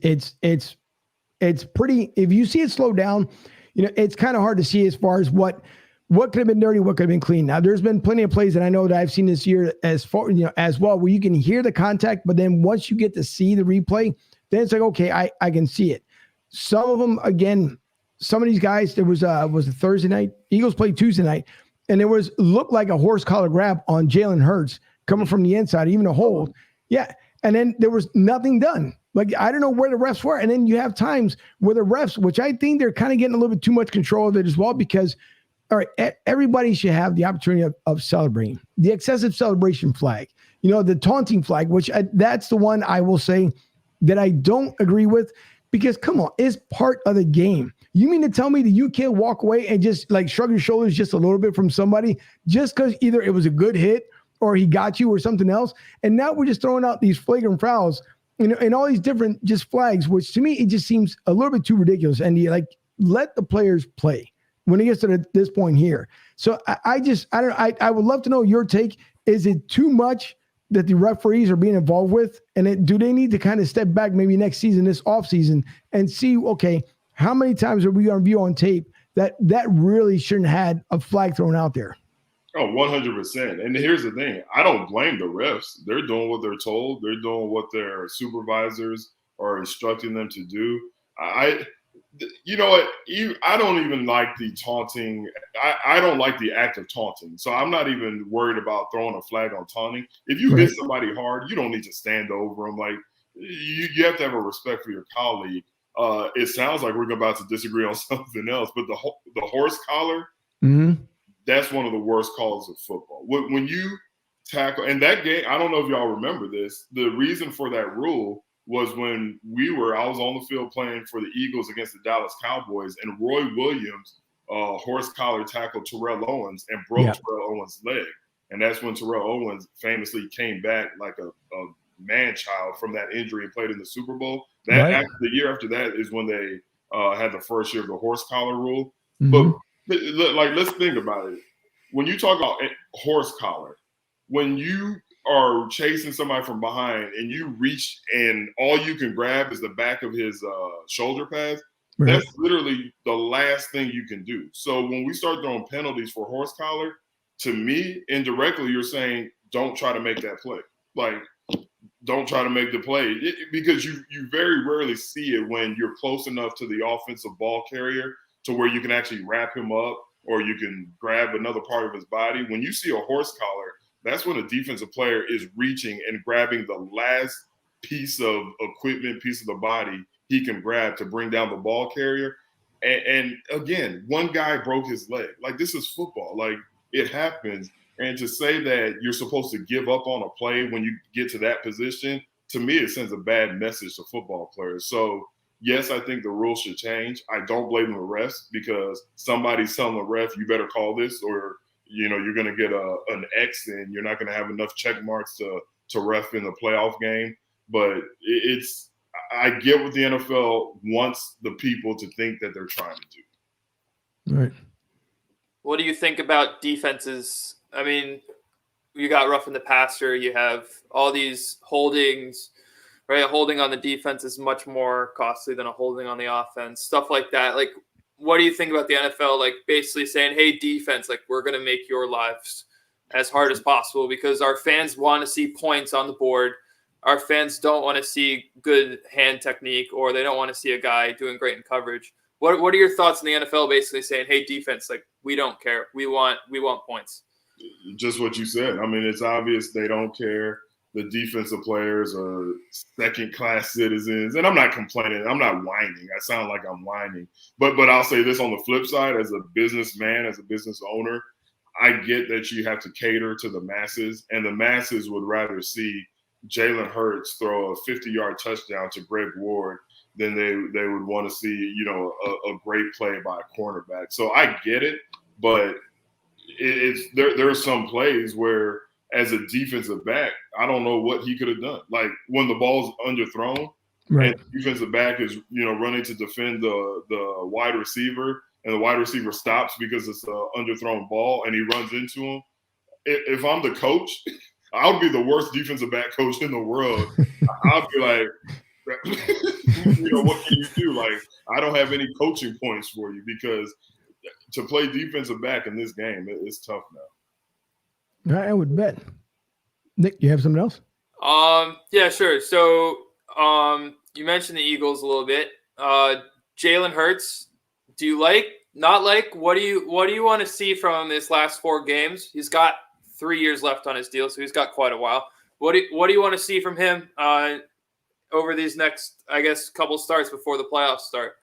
it's pretty. If you see it slow down, it's kind of hard to see as far as what could have been dirty, what could have been clean. Now, there's been plenty of plays that I know that I've seen this year as far, as well, where you can hear the contact, but then once you get to see the replay, then it's like, okay, I can see it. Some of them, again, some of these guys, there was a Thursday night. Eagles played Tuesday night, and there looked like a horse collar grab on Jalen Hurts coming from the inside, even a hold. Yeah. And then there was nothing done. Like, I don't know where the refs were. And then you have times where the refs, which I think they're kind of getting a little bit too much control of it as well, because, all right, everybody should have the opportunity of celebrating. The excessive celebration flag, the taunting flag, which that's the one I will say that I don't agree with, because, come on, it's part of the game. You mean to tell me that you can't walk away and just like shrug your shoulders just a little bit from somebody just because either it was a good hit or he got you or something else? And now we're just throwing out these flagrant fouls, and all these different just flags, which to me, it just seems a little bit too ridiculous. And let the players play when it gets to this point here. So I would love to know your take. Is it too much that the referees are being involved with? And do they need to kind of step back maybe next season, this offseason, and see, okay, how many times are we going to view on tape that really shouldn't have had a flag thrown out there? Oh, 100%. And here's the thing. I don't blame the refs. They're doing what they're told. They're doing what their supervisors are instructing them to do. You know what? I don't even like the taunting. I don't like the act of taunting. So I'm not even worried about throwing a flag on taunting. If you hit somebody hard, you don't need to stand over them. Like, you have to have a respect for your colleague. It sounds like we're about to disagree on something else, but the horse collar, that's one of the worst calls of football. When you tackle, and that game, I don't know if y'all remember this, the reason for that rule was when I was on the field playing for the Eagles against the Dallas Cowboys, and Roy Williams horse collar tackled Terrell Owens and broke Terrell Owens' leg. And that's when Terrell Owens famously came back like a man-child from that injury and played in the Super Bowl. The year after that is when they had the first year of the horse collar rule. But let's think about it. When you talk about horse collar, when you are chasing somebody from behind and you reach and all you can grab is the back of his shoulder pads, that's literally the last thing you can do. So when we start throwing penalties for horse collar, to me, indirectly, you're saying don't try to make that play. Like, don't try to make the play, because you very rarely see it when you're close enough to the offensive ball carrier to where you can actually wrap him up or you can grab another part of his body. When you see a horse collar, that's when a defensive player is reaching and grabbing the last piece of equipment, piece of the body he can grab to bring down the ball carrier. And again, one guy broke his leg. Like, this is football. Like, it happens. And to say that you're supposed to give up on a play when you get to that position, to me, it sends a bad message to football players. So, yes, I think the rules should change. I don't blame the refs, because somebody's telling the ref, you better call this, or you're going to get an X and you're not going to have enough check marks to ref in the playoff game. But I get what the NFL wants the people to think that they're trying to do. Right. What do you think about defenses? I mean, you got roughing the passer. You have all these holdings, right? A holding on the defense is much more costly than a holding on the offense. Stuff like that. Like, what do you think about the NFL, like, basically saying, hey, defense, like, we're going to make your lives as hard as possible because our fans want to see points on the board. Our fans don't want to see good hand technique, or they don't want to see a guy doing great in coverage. What are your thoughts on the NFL basically saying, hey, defense, like, we don't care. We want points? Just what you said. I mean, it's obvious they don't care. The defensive players are second-class citizens. And I'm not complaining. I'm not whining. I sound like I'm whining. But I'll say this on the flip side, as a businessman, as a business owner, I get that you have to cater to the masses, and the masses would rather see Jalen Hurts throw a 50-yard touchdown to Greg Ward than they would want to see, a great play by a cornerback. So I get it, but there are some plays where, as a defensive back, I don't know what he could have done. Like, when the ball's underthrown, and the defensive back is, running to defend the wide receiver, and the wide receiver stops because it's an underthrown ball, and he runs into him. If I'm the coach, I would be the worst defensive back coach in the world. I'll be like, what can you do? Like, I don't have any coaching points for you, because to play defensive back in this game, it's tough now. I would bet. Nick, you have something else? Yeah, sure. So, you mentioned the Eagles a little bit. Jalen Hurts do you like, not like? What do you want to see from his last 4 games? He's got 3 years left on his deal, so he's got quite a while. What do you want to see from him over these next, I guess, couple starts before the playoffs start?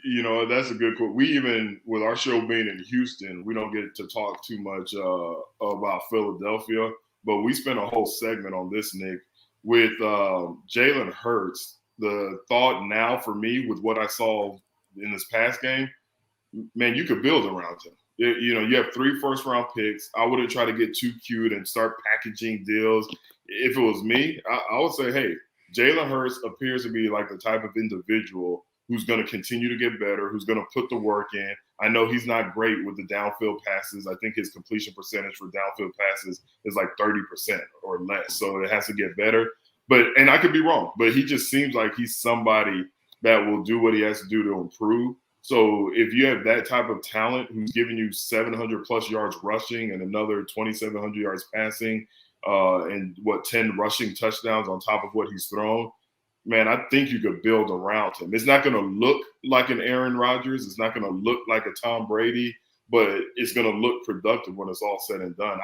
You know, that's a good quote. We even, with our show being in Houston, we don't get to talk too much about Philadelphia, but we spent a whole segment on this, Nick, with Jalen Hurts. The thought now for me with what I saw in this past game, man, you could build around him. You know, you have 3 first-round picks. I wouldn't try to get too cute and start packaging deals. If it was me, I would say, hey, Jalen Hurts appears to be like the type of individual who's going to continue to get better, who's going to put the work in. I know he's not great with the downfield passes. I think his completion percentage for downfield passes is like 30% or less. So it has to get better. And I could be wrong, but he just seems like he's somebody that will do what he has to do to improve. So if you have that type of talent who's giving you 700+ yards rushing and another 2,700 yards passing and 10 rushing touchdowns on top of what he's thrown, man, I think you could build around him. It's not going to look like an Aaron Rodgers. It's not going to look like a Tom Brady, but it's going to look productive when it's all said and done.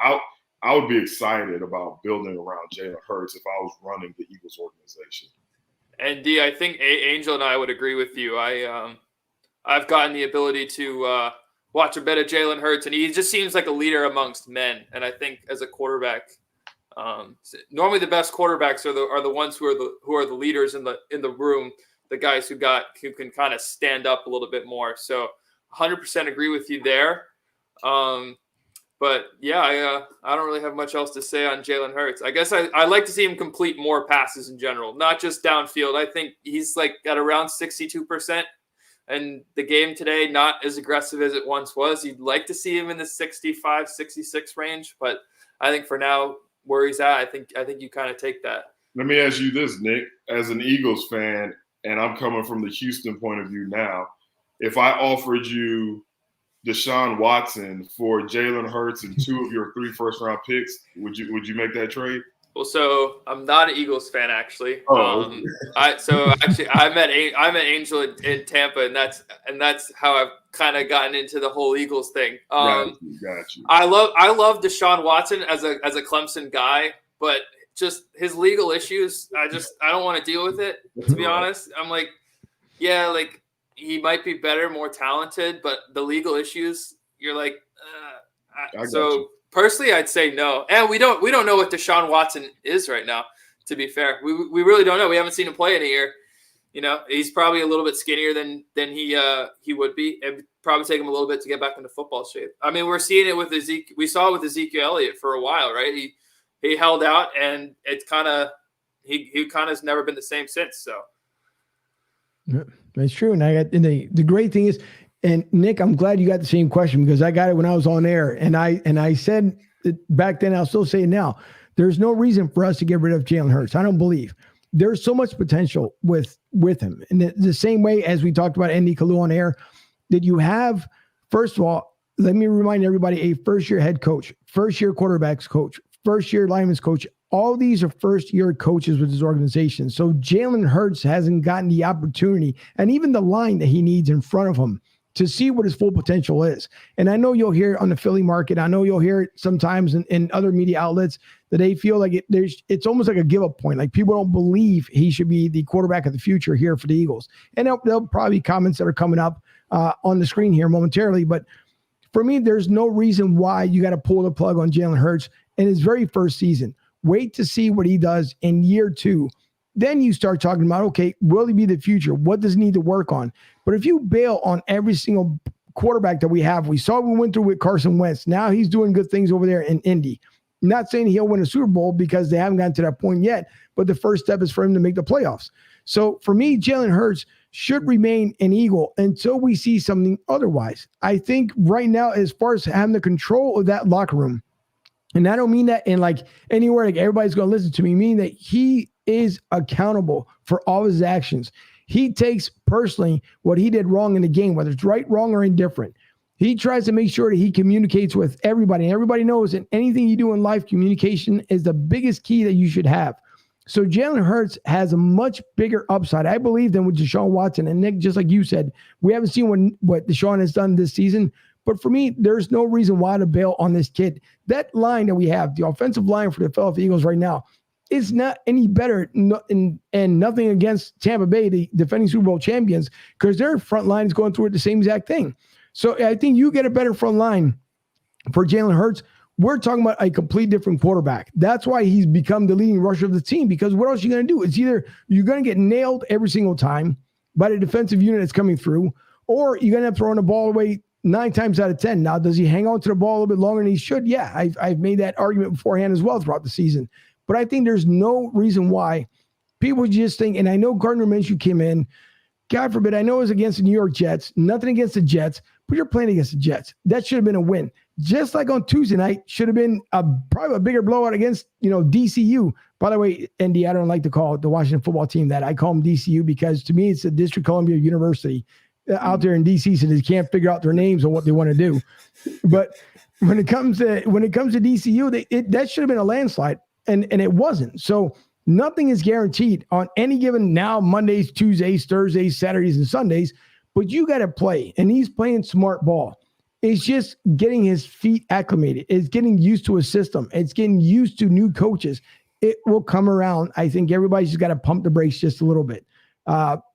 I would be excited about building around Jalen Hurts if I was running the Eagles organization. And D, I think Angel and I would agree with you. I've gotten the ability to watch a bit of Jalen Hurts, and he just seems like a leader amongst men. And I think as a quarterback, normally the best quarterbacks are the ones who are the leaders in the room, the guys who can kind of stand up a little bit more. So 100% agree with you there. But yeah, I don't really have much else to say on Jalen Hurts. I guess I like to see him complete more passes in general, not just downfield. I think he's like at around 62%. And the game today, not as aggressive as it once was. You'd like to see him in the 65, 66 range. But I think for now, where he's at, I think you kind of take that. Let me ask you this, Nick. As an Eagles fan, and I'm coming from the Houston point of view now, if I offered you Deshaun Watson for Jalen Hurts and 2 of your 3 first-round picks, would you make that trade? Well, so I'm not an Eagles fan actually. Oh, I met Angel in Tampa, and that's how I've kind of gotten into the whole Eagles thing. Got you. I love Deshaun Watson as a Clemson guy, but just his legal issues, I don't want to deal with it. To be honest, I'm like, yeah, like he might be better, more talented, but the legal issues, you're like, so. Personally, I'd say no. And we don't know what Deshaun Watson is right now, to be fair. We really don't know. We haven't seen him play in a year. You know, he's probably a little bit skinnier than he would be. It'd probably take him a little bit to get back into football shape. I mean, we're seeing it with Ezekiel. We saw it with Ezekiel Elliott for a while, right? He held out, and it's kind of he kind of has never been the same since. So that's true. And the great thing is, and Nick, I'm glad you got the same question because I got it when I was on air, and I said it back then. I'll still say it now. There's no reason for us to get rid of Jalen Hurts. I don't believe there's so much potential with him. And the same way as we talked about ND Kalu on air, that you have. First of all, let me remind everybody: a first-year head coach, first-year quarterbacks coach, first-year linemen's coach. All these are first-year coaches with his organization. So Jalen Hurts hasn't gotten the opportunity, and even the line that he needs in front of him, to see what his full potential is. And I know you'll hear it on the Philly market. I know you'll hear it sometimes in other media outlets that they feel like it's almost like a give-up point. Like people don't believe he should be the quarterback of the future here for the Eagles. And there'll probably be comments that are coming up on the screen here momentarily. But for me, there's no reason why you got to pull the plug on Jalen Hurts in his very first season. Wait to see what he does in year 2. Then you start talking about, okay, will he be the future? What does he need to work on? But if you bail on every single quarterback that we have, we saw what we went through with Carson Wentz. Now he's doing good things over there in Indy. Not saying he'll win a Super Bowl because they haven't gotten to that point yet, but the first step is for him to make the playoffs. So for me, Jalen Hurts should remain an Eagle until we see something otherwise. I think right now, as far as having the control of that locker room, and I don't mean that in like anywhere, like everybody's going to listen to me, meaning that he is accountable for all his actions. He takes personally what he did wrong in the game, whether it's right, wrong, or indifferent. He tries to make sure that he communicates with everybody. And everybody knows that anything you do in life, communication is the biggest key that you should have. So Jalen Hurts has a much bigger upside, I believe, than with Deshaun Watson. And Nick, just like you said, we haven't seen what Deshaun has done this season. But for me, there's no reason why to bail on this kid. That line that we have, the offensive line for the Philadelphia Eagles right now, is not any better. And nothing against Tampa Bay, the defending Super Bowl champions, because their front line is going through the same exact thing. So I think you get a better front line for Jalen Hurts. We're talking about a complete different quarterback. That's why he's become the leading rusher of the team, because what else are you going to do? It's either you're going to get nailed every single time by the defensive unit that's coming through, or you're going to have throwing the ball away 9 times out of 10. Now, does he hang on to the ball a little bit longer than he should? Yeah, I've made that argument beforehand as well throughout the season. But I think there's no reason why people just think, and I know Gardner Minshew came in, God forbid, I know it was against the New York Jets, nothing against the Jets, but you're playing against the Jets. That should have been a win. Just like on Tuesday night, should have been probably a bigger blowout against, DCU. By the way, ND, I don't like to call the Washington football team that. I call them DCU because to me, it's the District Columbia University out there in DC, so they can't figure out their names or what they want to do. But when it comes to DCU, that should have been a landslide, and it wasn't. So nothing is guaranteed on any given now Mondays, Tuesdays, Thursdays, Saturdays, and Sundays. But you got to play, and he's playing smart ball. It's just getting his feet acclimated. It's getting used to a system. It's getting used to new coaches. It will come around. I think everybody's just got to pump the brakes just a little bit.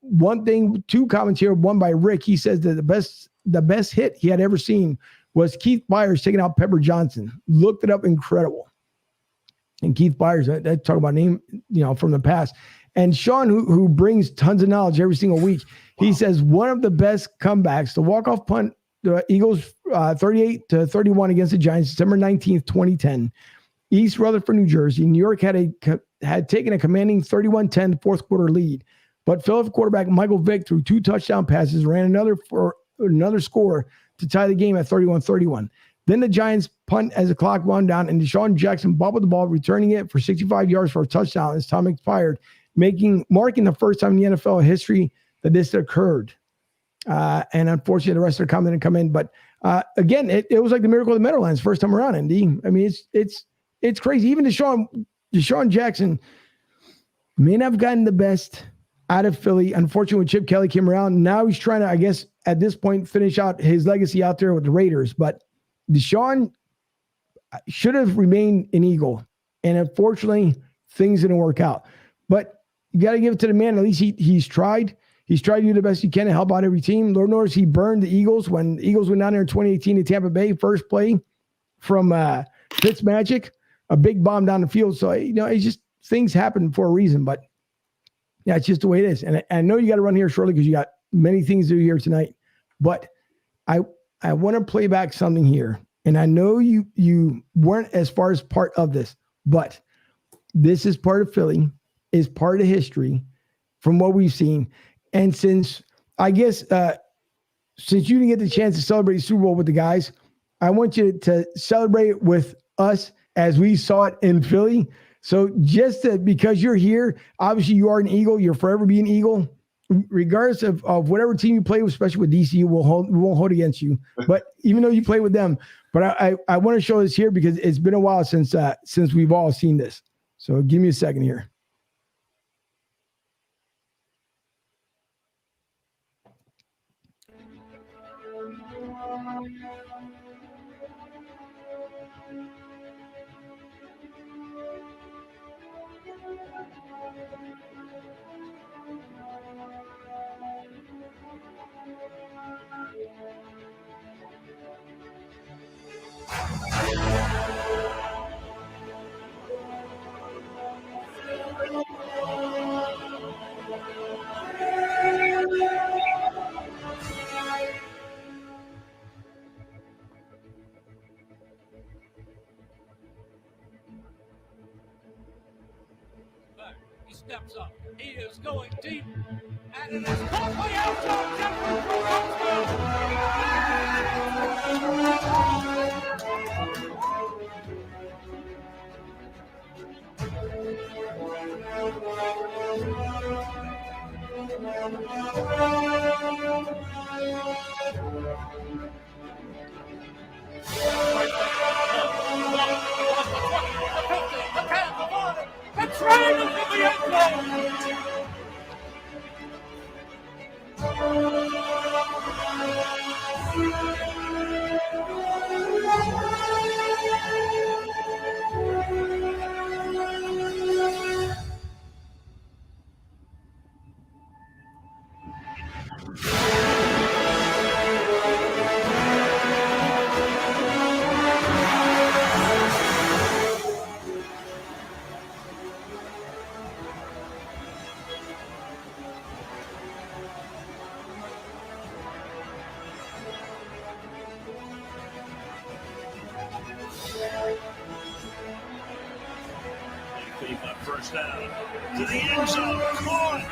One thing, 2 comments here, one by Rick. He says that the best hit he had ever seen was Keith Byers taking out Pepper Johnson. Looked it up, incredible. And Keith Byers, that talk about name, from the past. And Sean, who brings tons of knowledge every single week, he says one of the best comebacks, the walk-off punt, the Eagles 38-31 against the Giants, December 19th, 2010. East Rutherford, New Jersey. New York had taken a commanding 31-10 fourth quarter lead. But Philadelphia quarterback Michael Vick threw 2 touchdown passes, ran another score to tie the game at 31-31. Then the Giants punt as the clock wound down, and Deshaun Jackson bobbled the ball, returning it for 65 yards for a touchdown as time expired, marking the first time in the NFL history that this occurred. And unfortunately, the rest of the comment didn't come in. But again, it was like the miracle of the Meadowlands first time around, Andy. I mean, it's crazy. Even Deshaun Jackson may not have gotten the best out of Philly. Unfortunately, when Chip Kelly came around, now he's trying to, I guess, at this point, finish out his legacy out there with the Raiders. But Deshaun should have remained an Eagle. And unfortunately, things didn't work out. But you got to give it to the man. At least he's tried. He's tried to do the best he can to help out every team. Lord knows he burned the Eagles when the Eagles went down there in 2018 in Tampa Bay. First play from Fitzmagic, a big bomb down the field. So, it's just things happen for a reason. But, yeah, it's just the way it is. And I know you got to run here shortly because you got many things to do here tonight. But I want to play back something here. And I know you weren't as far as part of this, but this is part of Philly, is part of history from what we've seen. And since you didn't get the chance to celebrate the Super Bowl with the guys, I want you to celebrate with us as we saw it in Philly. So because you're here, obviously you are an Eagle. You'll forever be an Eagle. Regardless of whatever team you play with, especially with DC, we won't hold against you. But even though you play with them, but I want to show this here because it's been a while since we've all seen this. So give me a second here. He steps up. He is going deep. And it is caught by Alshon Jeffrey for It's right into the end First down to the end zone. Caught.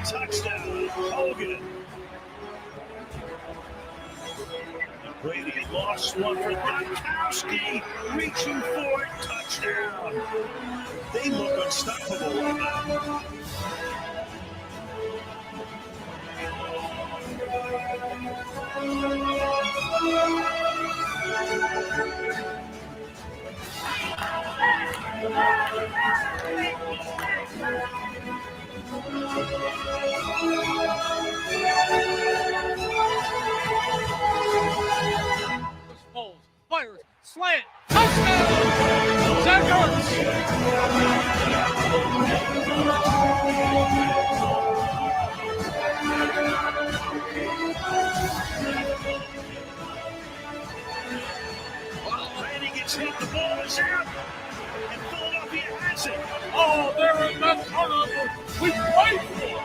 Touchdown. Hogan. Brady lost one for Ducky. Reaching for it. Touchdown. They look unstoppable right now. Foles fires, slant, touchdown! Zach Ertz! Brady gets hit, the ball is out, and Philadelphia has it. Oh, there is that turnover we prayed for!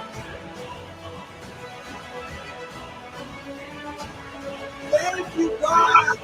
Thank you, God.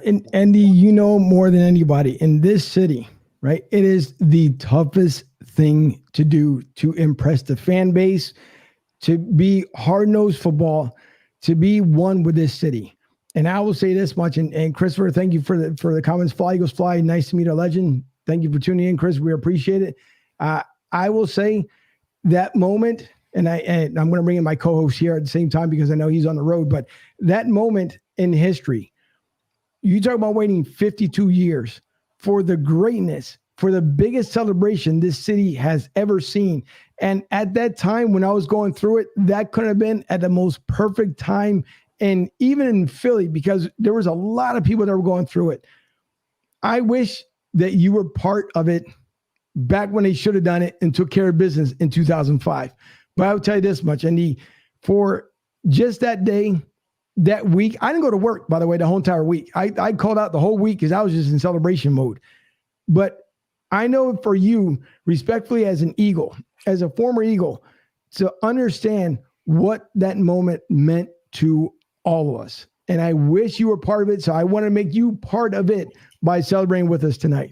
And Andy, you know more than anybody in this city, right? It is the toughest thing to do to impress the fan base, to be hard-nosed football, to be one with this city. And I will say this much, and Christopher, thank you for the comments. Fly Eagles Fly, nice to meet a legend. Thank you for tuning in, Chris. We appreciate it. I will say that moment, and I'm going to bring in my co-host here at the same time because I know he's on the road, but that moment in history, you talk about waiting 52 years for the greatness, for the biggest celebration this city has ever seen. And at that time, when I was going through it, that could have been at the most perfect time. And even in Philly, because there was a lot of people that were going through it. I wish that you were part of it back when they should have done it and took care of business in 2005. But I will tell you this much, Andy, for just that day, that week, I didn't go to work, by the way, the whole entire week. I called out the whole week because I was just in celebration mode. But I know for you, respectfully as an Eagle, as a former Eagle, to understand what that moment meant to all of us. And I wish you were part of it. So I want to make you part of it by celebrating with us tonight.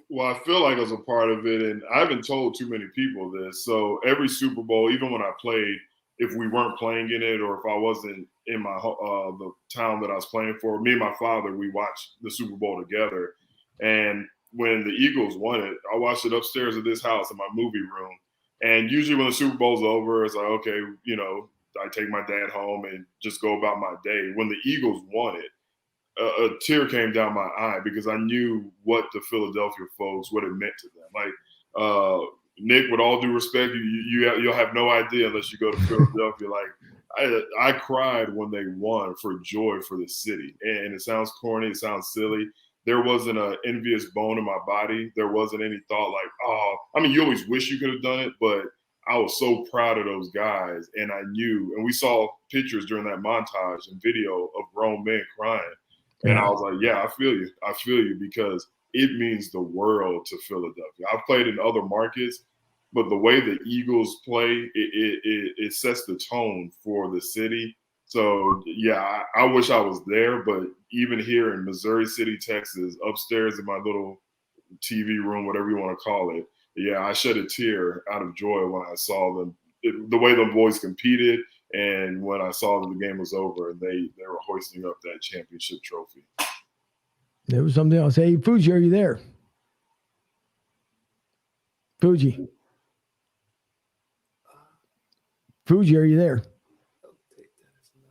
Well, I feel like I was a part of it, and I haven't told too many people this. So every Super Bowl, even when I played, if we weren't playing in it or if I wasn't in my the town that I was playing for, me and my father, we watched the Super Bowl together. And when the Eagles won it, I watched it upstairs at this house in my movie room. And usually when the Super Bowl's over, it's like, okay, you know, I take my dad home and just go about my day. When the Eagles won it, a tear came down my eye because I knew what the Philadelphia folks, what it meant to them. Like, Nick, with all due respect, you'll have no idea unless you go to Philadelphia. Like, I cried when they won for joy for the city. And it sounds corny, it sounds silly. There wasn't an envious bone in my body. There wasn't any thought like, oh, I mean, you always wish you could have done it, but I was so proud of those guys. And I knew, and we saw pictures during that montage and video of grown men crying. And I was like, yeah, I feel you. I feel you, because it means the world to Philadelphia. I've played in other markets, but the way the Eagles play, it sets the tone for the city. So, yeah, I wish I was there, but even here in Missouri City, Texas, upstairs in my little TV room, whatever you want to call it, yeah, I shed a tear out of joy when I saw them, the way the boys competed, and when I saw that the game was over and they were hoisting up that championship trophy. There was something else. Hey, Fuji, are you there? Fuji, are you there?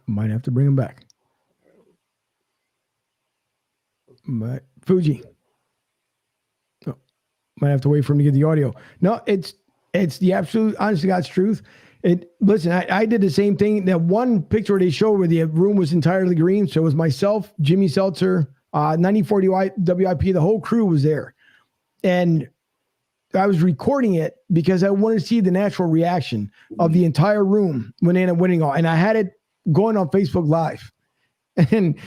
Might have to bring him back. But Fuji. Oh, might have to wait for him to get the audio. No, it's the absolute, honest to God's truth. Listen, I did the same thing. That one picture they showed where the room was entirely green. So it was myself, Jimmy Seltzer, 9040 WIP, the whole crew was there. And I was recording it because I wanted to see the natural reaction of the entire room when they ended up winning all. And I had it going on Facebook Live. And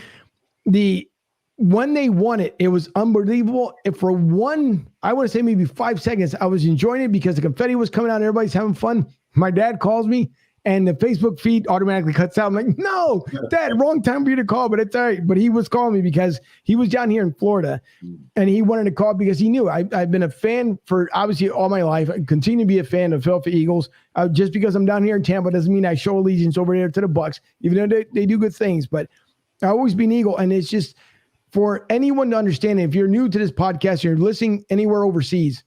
when they won it, it was unbelievable. If for I want to say maybe 5 seconds, I was enjoying it because the confetti was coming out and everybody's having fun. My dad calls me and the Facebook feed automatically cuts out. I'm like, no, Dad, wrong time for you to call, but it's all right. But he was calling me because he was down here in Florida and he wanted to call because he knew I've been a fan for obviously all my life. I continue to be a fan of Philadelphia Eagles. Just because I'm down here in Tampa doesn't mean I show allegiance over there to the Bucs, even though they do good things. But I always be an Eagle. And it's just for anyone to understand, if you're new to this podcast, you're listening anywhere overseas,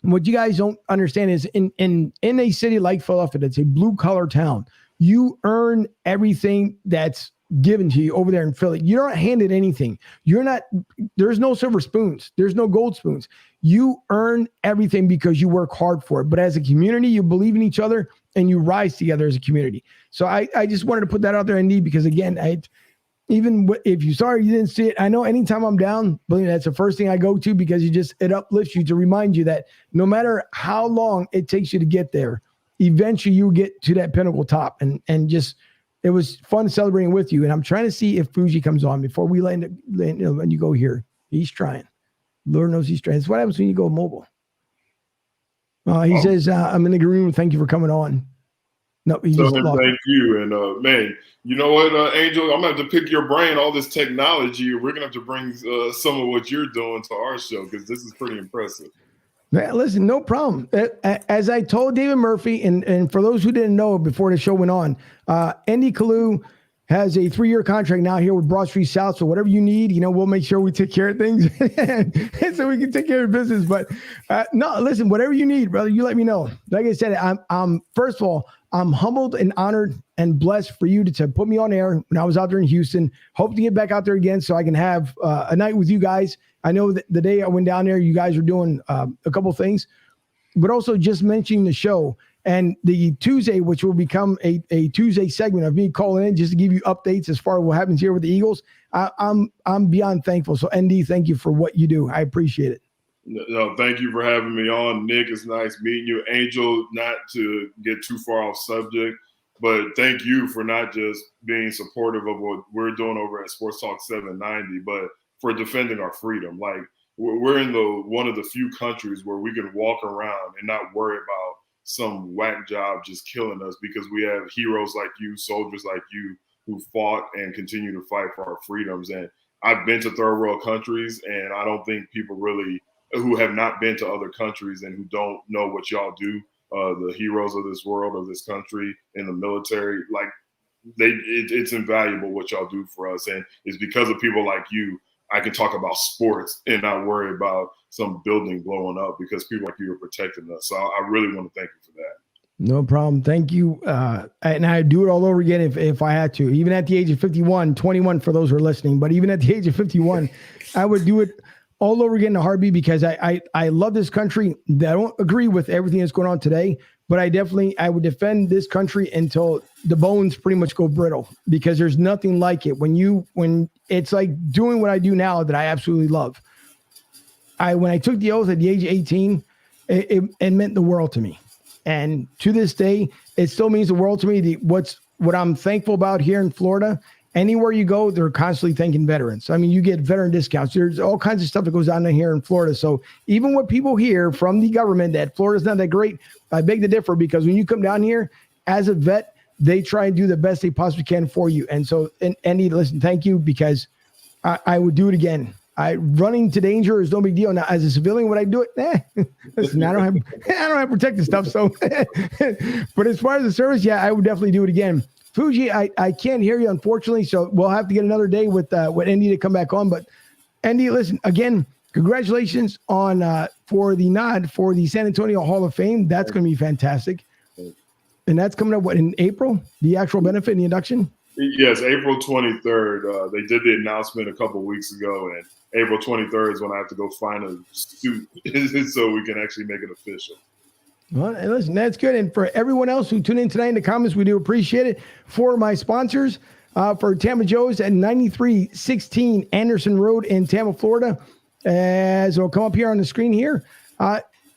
what you guys don't understand is in a city like Philadelphia, that's a blue collar town, you earn everything that's given to you over there in Philly. You're not handed anything. There's no silver spoons. There's no gold spoons. You earn everything because you work hard for it. But as a community, you believe in each other and you rise together as a community. So I just wanted to put that out there, ND, because again, even if you didn't see it, I know anytime I'm down, believe me, that's the first thing I go to because it uplifts you to remind you that no matter how long it takes you to get there, eventually you get to that pinnacle top. And just, it was fun celebrating with you. And I'm trying to see if Fuji comes on before we land when you go here. He's trying. Lord knows he's trying. That's what happens when you go mobile. He says, I'm in the green room. Thank you for coming on. No, he just thank you. And man, you know what, Angel, I'm going to have to pick your brain, all this technology. We're going to have to bring some of what you're doing to our show because this is pretty impressive. Man, listen, no problem. As I told David Murphy, and for those who didn't know before the show went on, Andy Kalu has a 3-year contract now here with Broad Street South. So whatever you need, we'll make sure we take care of things so we can take care of business. But no, listen, whatever you need, brother, you let me know. Like I said, I'm first of all, I'm humbled and honored and blessed for you to put me on air when I was out there in Houston. Hope to get back out there again so I can have a night with you guys. I know that the day I went down there, you guys were doing a couple things, but also just mentioning the show and the Tuesday, which will become a Tuesday segment of me calling in just to give you updates as far as what happens here with the Eagles. I'm beyond thankful. So ND, thank you for what you do. I appreciate it. No, thank you for having me on, Nick. It's nice meeting you. Angel, not to get too far off subject, but thank you for not just being supportive of what we're doing over at Sports Talk 790, but for defending our freedom. Like, we're in one of the few countries where we can walk around and not worry about some whack job just killing us because we have heroes like you, soldiers like you, who fought and continue to fight for our freedoms. And I've been to third world countries, and I don't think people really who have not been to other countries and who don't know what y'all do, the heroes of this world, of this country, in the military, like it's invaluable what y'all do for us. And it's because of people like you, I can talk about sports and not worry about some building blowing up because people like you are protecting us. So I really want to thank you for that. No problem. Thank you. And I'd do it all over again if I had to, even at the age of 51, 21 for those who are listening, but even at the age of 51, I would do it all over again in a heartbeat because I love this country. I don't agree with everything that's going on today, but I would defend this country until the bones pretty much go brittle, because there's nothing like it. When it's like doing what I do now that I absolutely love. When I took the oath at the age of 18, it meant the world to me. And to this day, it still means the world to me. What I'm thankful about here in Florida, anywhere you go, they're constantly thanking veterans. I mean, you get veteran discounts. There's all kinds of stuff that goes on here in Florida. So even what people hear from the government that Florida's not that great, I beg to differ, because when you come down here as a vet, they try and do the best they possibly can for you. And so, Andy, listen, thank you, because I would do it again. Running to danger is no big deal. Now, as a civilian, would I do it? Listen, I don't have protective stuff. So, but as far as the service, yeah, I would definitely do it again. Fuji, I can't hear you, unfortunately, so we'll have to get another day with Andy to come back on. But Andy, listen, again, congratulations on for the nod for the San Antonio Hall of Fame. That's going to be fantastic. And that's coming up, in April, the actual benefit and the induction? Yes, April 23rd. They did the announcement a couple of weeks ago, and April 23rd is when I have to go find a suit so we can actually make it official. Well, and listen, that's good. And for everyone else who tuned in tonight in the comments, we do appreciate it. For my sponsors, for Tampa Joe's at 9316 Anderson Road in Tampa, Florida, as it'll come up here on the screen here.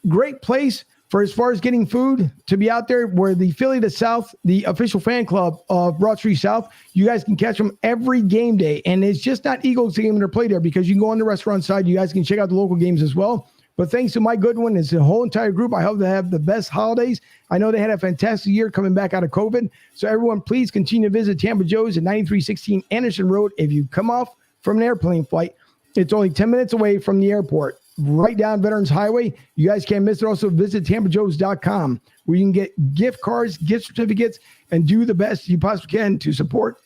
Great place for as far as getting food to be out there, where the Philly to South, the official fan club of Broad Street South, you guys can catch them every game day. And it's just not Eagles game that are played there, because you can go on the restaurant side. You guys can check out the local games as well. But thanks to Mike Goodwin and the whole entire group, I hope they have the best holidays. I know they had a fantastic year coming back out of COVID. So everyone, please continue to visit Tampa Joe's at 9316 Anderson Road. If you come off from an airplane flight, it's only 10 minutes away from the airport, right down Veterans Highway. You guys can't miss it. Also, visit tampajoes.com, where you can get gift cards, gift certificates, and do the best you possibly can to support,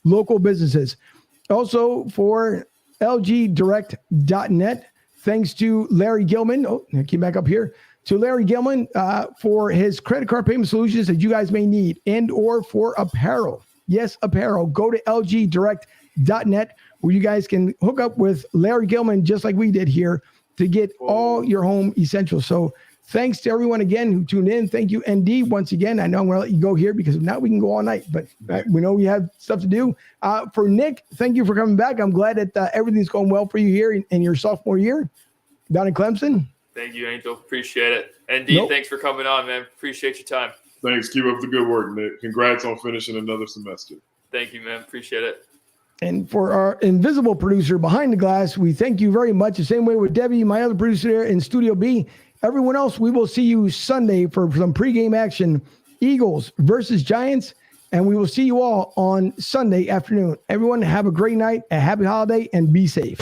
local businesses. Also, for lgdirect.net, thanks to Larry Gilman. Oh, I came back up here. To Larry Gilman for his credit card payment solutions that you guys may need, and or for apparel. Yes, apparel. Go to lgdirect.net, where you guys can hook up with Larry Gilman, just like we did here, to get all your home essentials. So thanks to everyone again who tuned in. Thank you, ND, once again. I know I'm going to let you go here, because if not, we can go all night. But we know you have stuff to do. For Nick, thank you for coming back. I'm glad that everything's going well for you here in your sophomore year down in Clemson. Thank you, Angel. Appreciate it. ND, Thanks for coming on, man. Appreciate your time. Thanks. Keep up the good work, Nick. Congrats on finishing another semester. Thank you, man. Appreciate it. And for our invisible producer behind the glass, we thank you very much. The same way with Debbie, my other producer there in Studio B. Everyone else, we will see you Sunday for some pregame action, Eagles versus Giants, and we will see you all on Sunday afternoon. Everyone, have a great night, a happy holiday, and be safe.